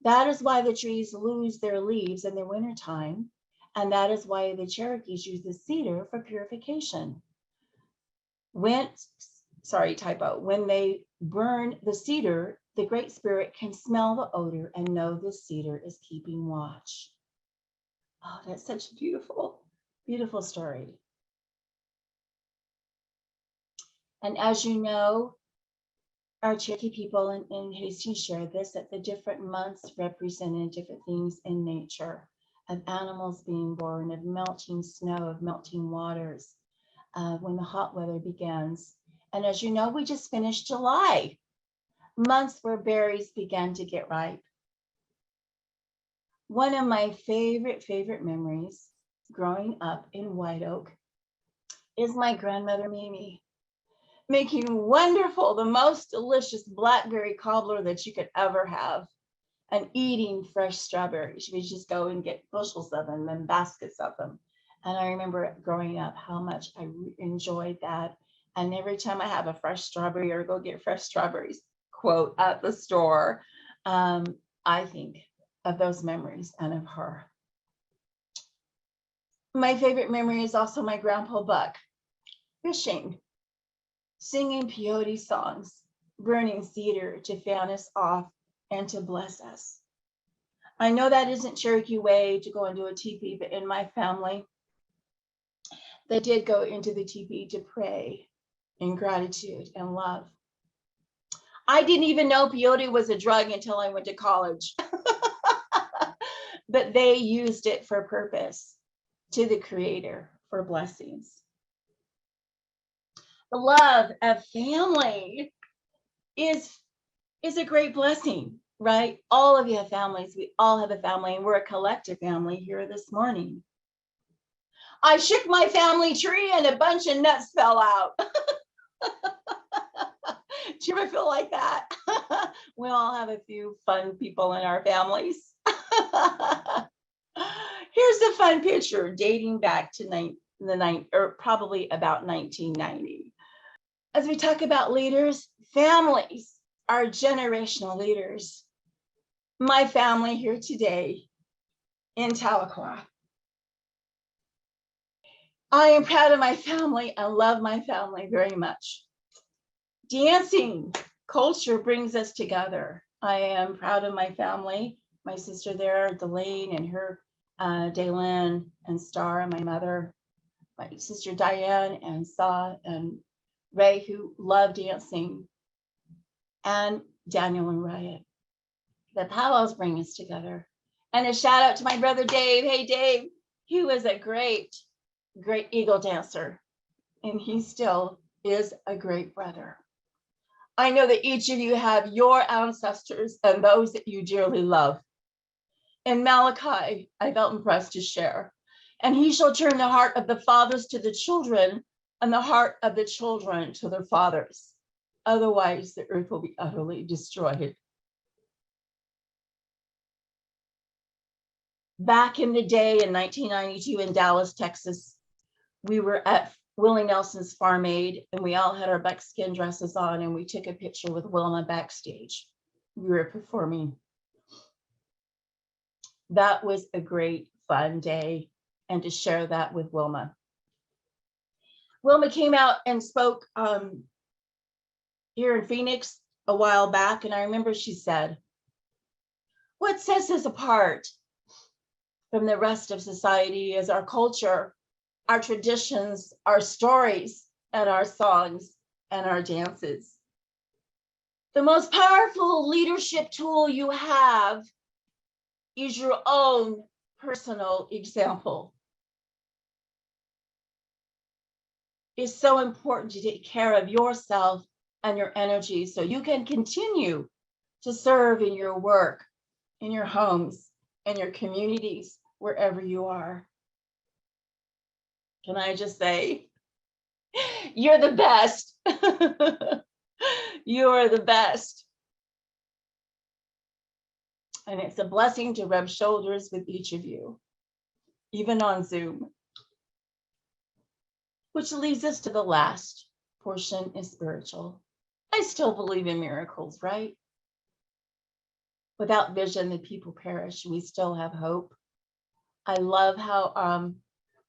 Speaker 5: That is why the trees lose their leaves in the wintertime. And that is why the Cherokees use the cedar for purification. When they burn the cedar, the Great Spirit can smell the odor and know the cedar is keeping watch. Oh, that's such a beautiful, beautiful story. And as you know, our Cherokee people in Hastings shared this, that the different months represented different things in nature, of animals being born, of melting snow, of melting waters, when the hot weather begins. And as you know, we just finished July, months where berries began to get ripe. One of my favorite memories growing up in White Oak is my grandmother Mimi making wonderful, the most delicious blackberry cobbler that you could ever have, and eating fresh strawberries. We just go and get bushels of them and baskets of them. And I remember growing up how much I enjoyed that. And every time I have a fresh strawberry or go get fresh strawberries, quote, at the store, I think of those memories and of her. My favorite memory is also my grandpa Buck fishing, singing peyote songs, burning cedar to fan us off and to bless us. I know that isn't Cherokee way to go into a teepee, but in my family, they did go into the teepee to pray in gratitude and love. I didn't even know peyote was a drug until I went to college, but they used it for purpose, to the Creator, for blessings. The love of family is a great blessing, right? All of you have families. We all have a family, and we're a collective family here this morning. I shook my family tree and a bunch of nuts fell out. Do you ever feel like that? We all have a few fun people in our families. Here's a fun picture dating back to probably about 1990. As we talk about leaders, families are generational leaders. My family here today in Tahlequah. I am proud of my family and love my family very much. Dancing culture brings us together. I am proud of my family, my sister there, Delane, and her Daylin and Star, and my mother, my sister Diane and Saw and Ray, who love dancing, and Daniel and Riot. The powwows bring us together. And a shout out to my brother Dave. Hey Dave, he was a great eagle dancer, and he still is a great brother. I know that each of you have your ancestors and those that you dearly love. In Malachi, I felt impressed to share, and he shall turn the heart of the fathers to the children and the heart of the children to their fathers. Otherwise, the earth will be utterly destroyed. Back in the day in 1992 in Dallas, Texas, we were at Willie Nelson's Farm Aid, and we all had our buckskin dresses on, and we took a picture with Wilma backstage. We were performing. That was a great, fun day, and to share that with Wilma. Wilma came out and spoke here in Phoenix a while back, and I remember she said, "What sets us apart from the rest of society is our culture, our traditions, our stories, and our songs and our dances. The most powerful leadership tool you have is your own personal example. It's so important to take care of yourself and your energy so you can continue to serve in your work, in your homes, in your communities, wherever you are." Can I just say, you're the best. You're the best. And it's a blessing to rub shoulders with each of you, even on Zoom. Which leads us to the last portion, is spiritual. I still believe in miracles, right? Without vision, the people perish. We still have hope. I love how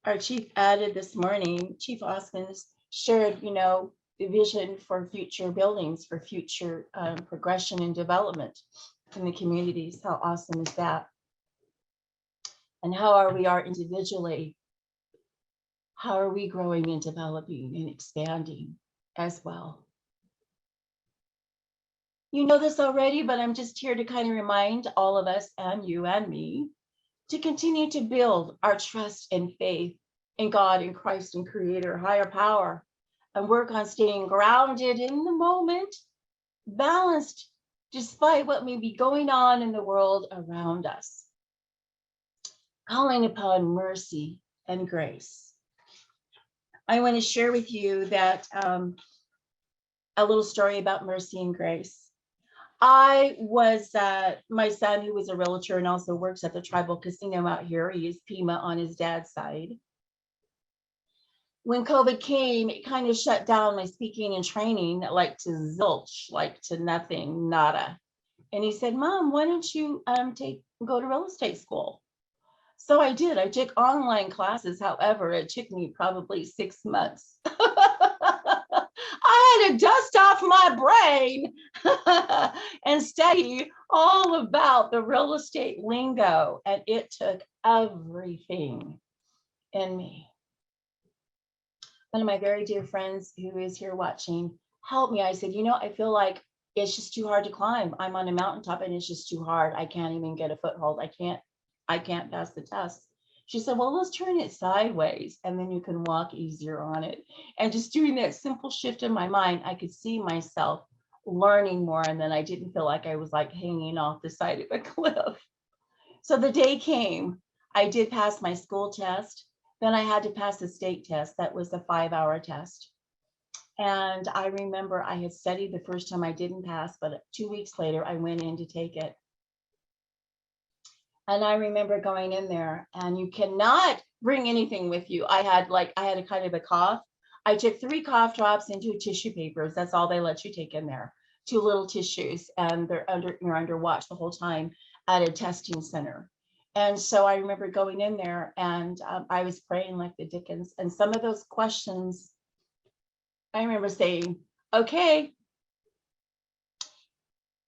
Speaker 5: our chief added this morning, Chief Hoskin shared, the vision for future buildings, for future progression and development in the communities. How awesome is that? And how we are individually, how are we growing and developing and expanding as well? You know this already, but I'm just here to kind of remind all of us, and you and me, to continue to build our trust and faith in God and Christ and Creator, higher power, and work on staying grounded in the moment, balanced despite what may be going on in the world around us, calling upon mercy and grace. I want to share with you that a little story about mercy and grace. I was, my son, who was a realtor and also works at the tribal casino out here, he is Pima on his dad's side. When COVID came, it kind of shut down my speaking and training, like to zilch, like to nothing, nada. And he said, "Mom, why don't you go to real estate school?" So I did. I took online classes. However, it took me probably 6 months. I had to dust off my brain and study all about the real estate lingo. And it took everything in me. One of my very dear friends who is here watching helped me. I said, I feel like it's just too hard to climb. I'm on a mountaintop and it's just too hard. I can't even get a foothold. I can't pass the test. She said, "Well, let's turn it sideways and then you can walk easier on it." And just doing that simple shift in my mind, I could see myself learning more. And then I didn't feel like I was like hanging off the side of a cliff. So the day came, I did pass my school test. Then I had to pass a state test. That was a 5-hour test. And I remember I had studied the first time I didn't pass, but 2 weeks later, I went in to take it. And I remember going in there, and you cannot bring anything with you. I had a kind of a cough. I took 3 cough drops and 2 tissue papers. That's all they let you take in there. 2 little tissues, and you're under watch the whole time at a testing center. And so I remember going in there, and I was praying like the Dickens. And some of those questions, I remember saying, "Okay,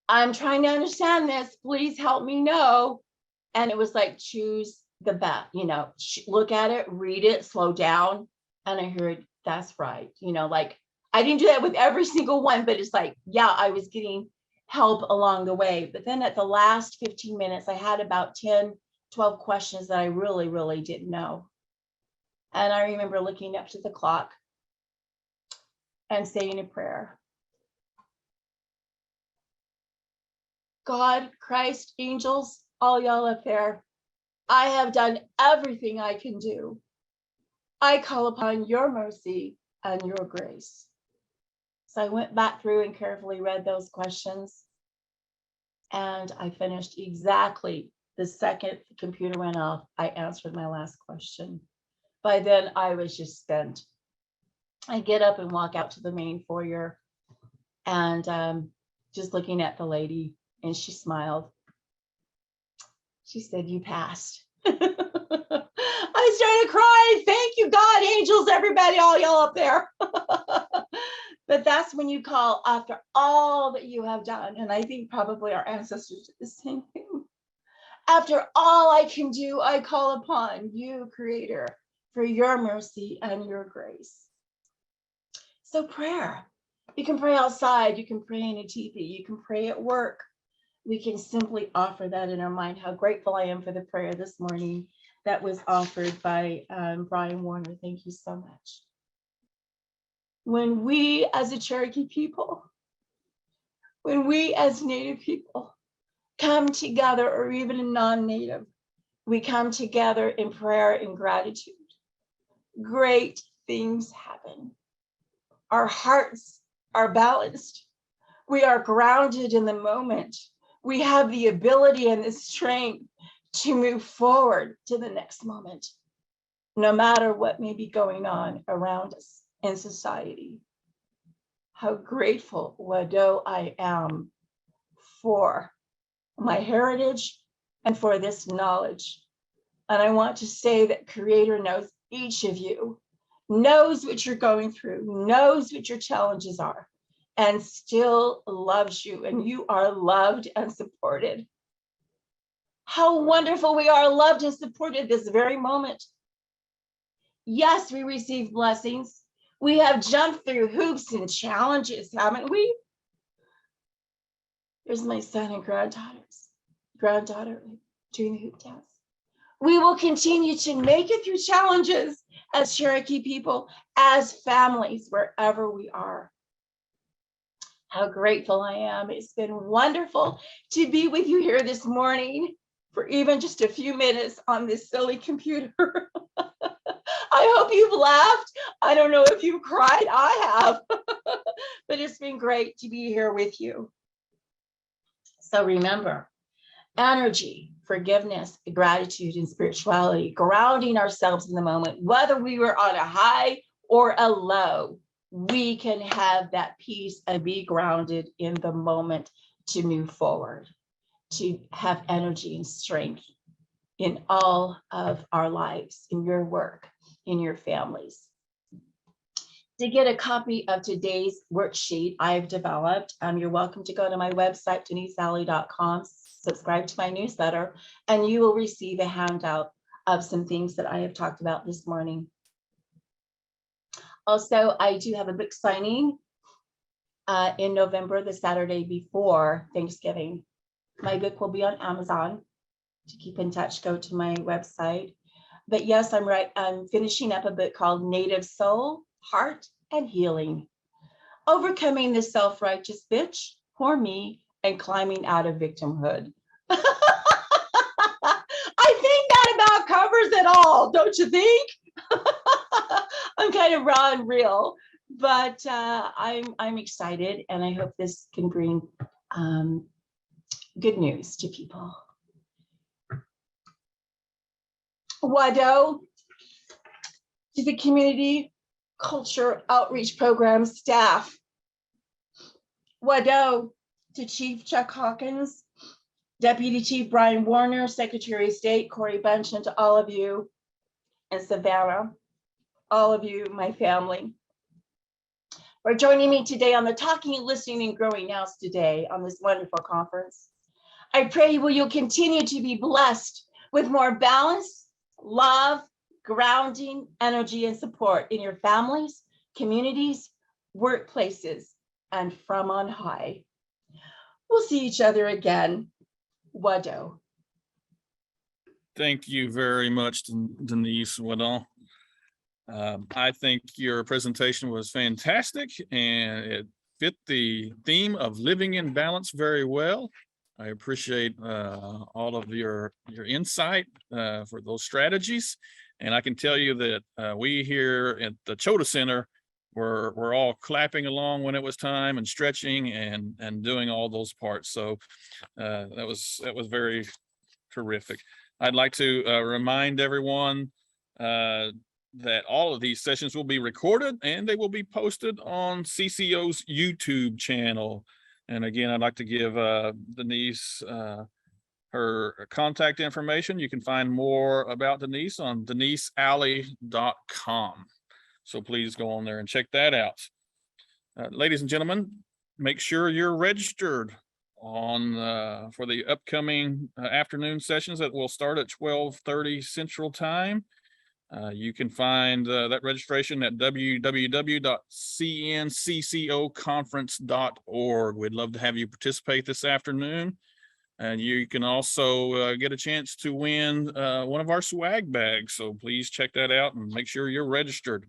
Speaker 5: I'm trying to understand this. Please help me know." And it was like, choose the best, look at it, read it, slow down. And I heard, that's right. Like, I didn't do that with every single one, but it's like, yeah, I was getting help along the way. But then at the last 15 minutes, I had about 10, 12 questions that I really, really didn't know. And I remember looking up to the clock and saying a prayer. God, Christ, angels, all y'all up there, I have done everything I can do. I call upon your mercy and your grace. So I went back through and carefully read those questions. And I finished exactly The second the computer went off, I answered my last question. By then, I was just spent. I get up and walk out to the main foyer and just looking at the lady, and she smiled. She said, "You passed." I started crying. Thank you, God, angels, everybody, all y'all up there. But that's when you call after all that you have done. And I think probably our ancestors did the same thing. After all I can do, I call upon you, Creator, for your mercy and your grace. So prayer, you can pray outside, you can pray in a teepee, you can pray at work. We can simply offer that in our mind. How grateful I am for the prayer this morning that was offered by Bryan Warner. Thank you so much. When we as a Cherokee people, when we as Native people come together, or even a non-Native, we come together in prayer and gratitude, great things happen. Our hearts are balanced. We are grounded in the moment. We have the ability and the strength to move forward to the next moment, no matter what may be going on around us in society. How grateful, Wado, I am for my heritage and for this knowledge. And I want to say that Creator knows each of you, knows what you're going through, knows what your challenges are, and still loves you, and you are loved and supported. How wonderful we are loved and supported this very moment. Yes, we receive blessings. We have jumped through hoops and challenges, haven't we? There's my son and granddaughter doing the hoop dance. We will continue to make it through challenges as Cherokee people, as families, wherever we are. How grateful I am. It's been wonderful to be with you here this morning for even just a few minutes on this silly computer. I hope you've laughed. I don't know if you've cried. I have. But it's been great to be here with you. So remember, energy, forgiveness, gratitude, and spirituality, grounding ourselves in the moment, whether we were on a high or a low, we can have that peace and be grounded in the moment to move forward, to have energy and strength in all of our lives, in your work, in your families. To get a copy of today's worksheet I've developed, you're welcome to go to my website, denisealley.com, subscribe to my newsletter, and you will receive a handout of some things that I have talked about this morning. Also, I do have a book signing in November, the Saturday before Thanksgiving. My book will be on Amazon. To keep in touch, go to my website. But yes, I'm finishing up a book called Native Soul, Heart, and Healing. Overcoming the self-righteous bitch, poor me, and climbing out of victimhood. I think that about covers it all, don't you think? I'm kind of raw and real, but I'm excited, and I hope this can bring good news to people. Wado, to the Community Culture Outreach Program staff. Wado, to Chief Chuck Hoskin, Deputy Chief Bryan Warner, Secretary of State Corey Bunch, and to all of you in Savannah, all of you, my family, for joining me today on the Talking, Listening, and Growing House today on this wonderful conference. I pray you'll continue to be blessed with more balance, love, grounding, energy, and support in your families, communities, workplaces, and from on high. We'll see each other again. Wado.
Speaker 1: Thank you very much, Denise Alley. I think your presentation was fantastic, and it fit the theme of living in balance very well. I appreciate all of your insight for those strategies. And I can tell you that we here at the Chota Center were all clapping along when it was time, and stretching and doing all those parts. So that was very Terrific. I'd like to remind everyone that all of these sessions will be recorded and they will be posted on CCO's YouTube channel. And again, I'd like to give Denise her contact information. You can find more about Denise on denisealley.com. So please go on there and check that out. Ladies and gentlemen, make sure you're registered on for the upcoming afternoon sessions that will start at 12:30 Central Time. You can find that registration at www.cnccoconference.org. We'd love to have you participate this afternoon. And you can also get a chance to win one of our swag bags. So please check that out and make sure you're registered.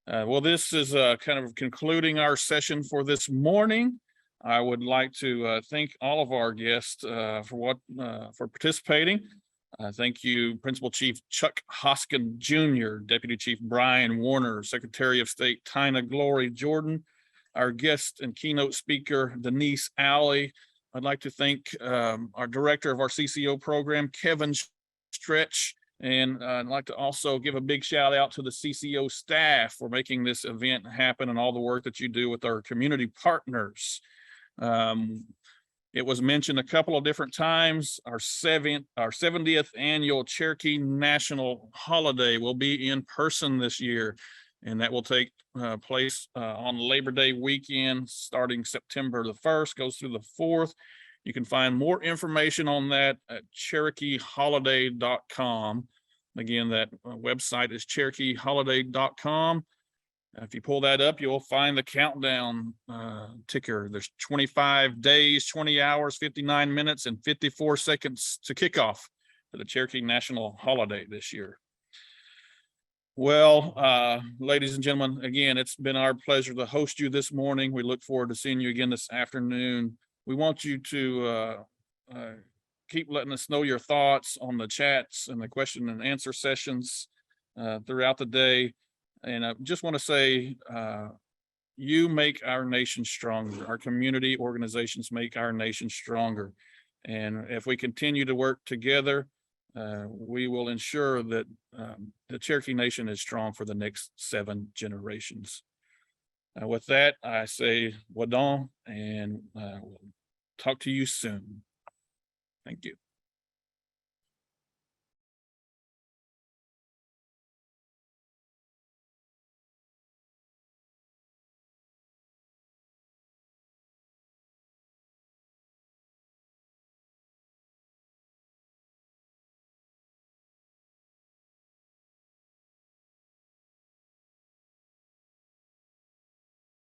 Speaker 1: Well, this is kind of concluding our session for this morning. I would like to thank all of our guests for participating. Thank you, Principal Chief Chuck Hoskin Jr., Deputy Chief Bryan Warner, Secretary of State Taina Glory Jordan, our guest and keynote speaker, Denise Alley. I'd like to thank our director of our CCO program, Kevin Stretch, and I'd like to also give a big shout out to the CCO staff for making this event happen and all the work that you do with our community partners. It was mentioned a couple of different times. Our 70th annual Cherokee National Holiday will be in person this year, and that will take place on Labor Day weekend, starting September the 1st, goes through the 4th. You can find more information on that at CherokeeHoliday.com. Again, that website is CherokeeHoliday.com. If you pull that up, you'll find the countdown ticker. There's 25 days, 20 hours, 59 minutes, and 54 seconds to kick off for the Cherokee National Holiday this year. Well, ladies and gentlemen, again, it's been our pleasure to host you this morning. We look forward to seeing you again this afternoon. We want you to keep letting us know your thoughts on the chats and the question and answer sessions throughout the day. And I just want to say, you make our nation stronger. Our community organizations make our nation stronger. And if we continue to work together, we will ensure that the Cherokee Nation is strong for the next 7 generations. With that, I say, wadon, and we'll talk to you soon. Thank you.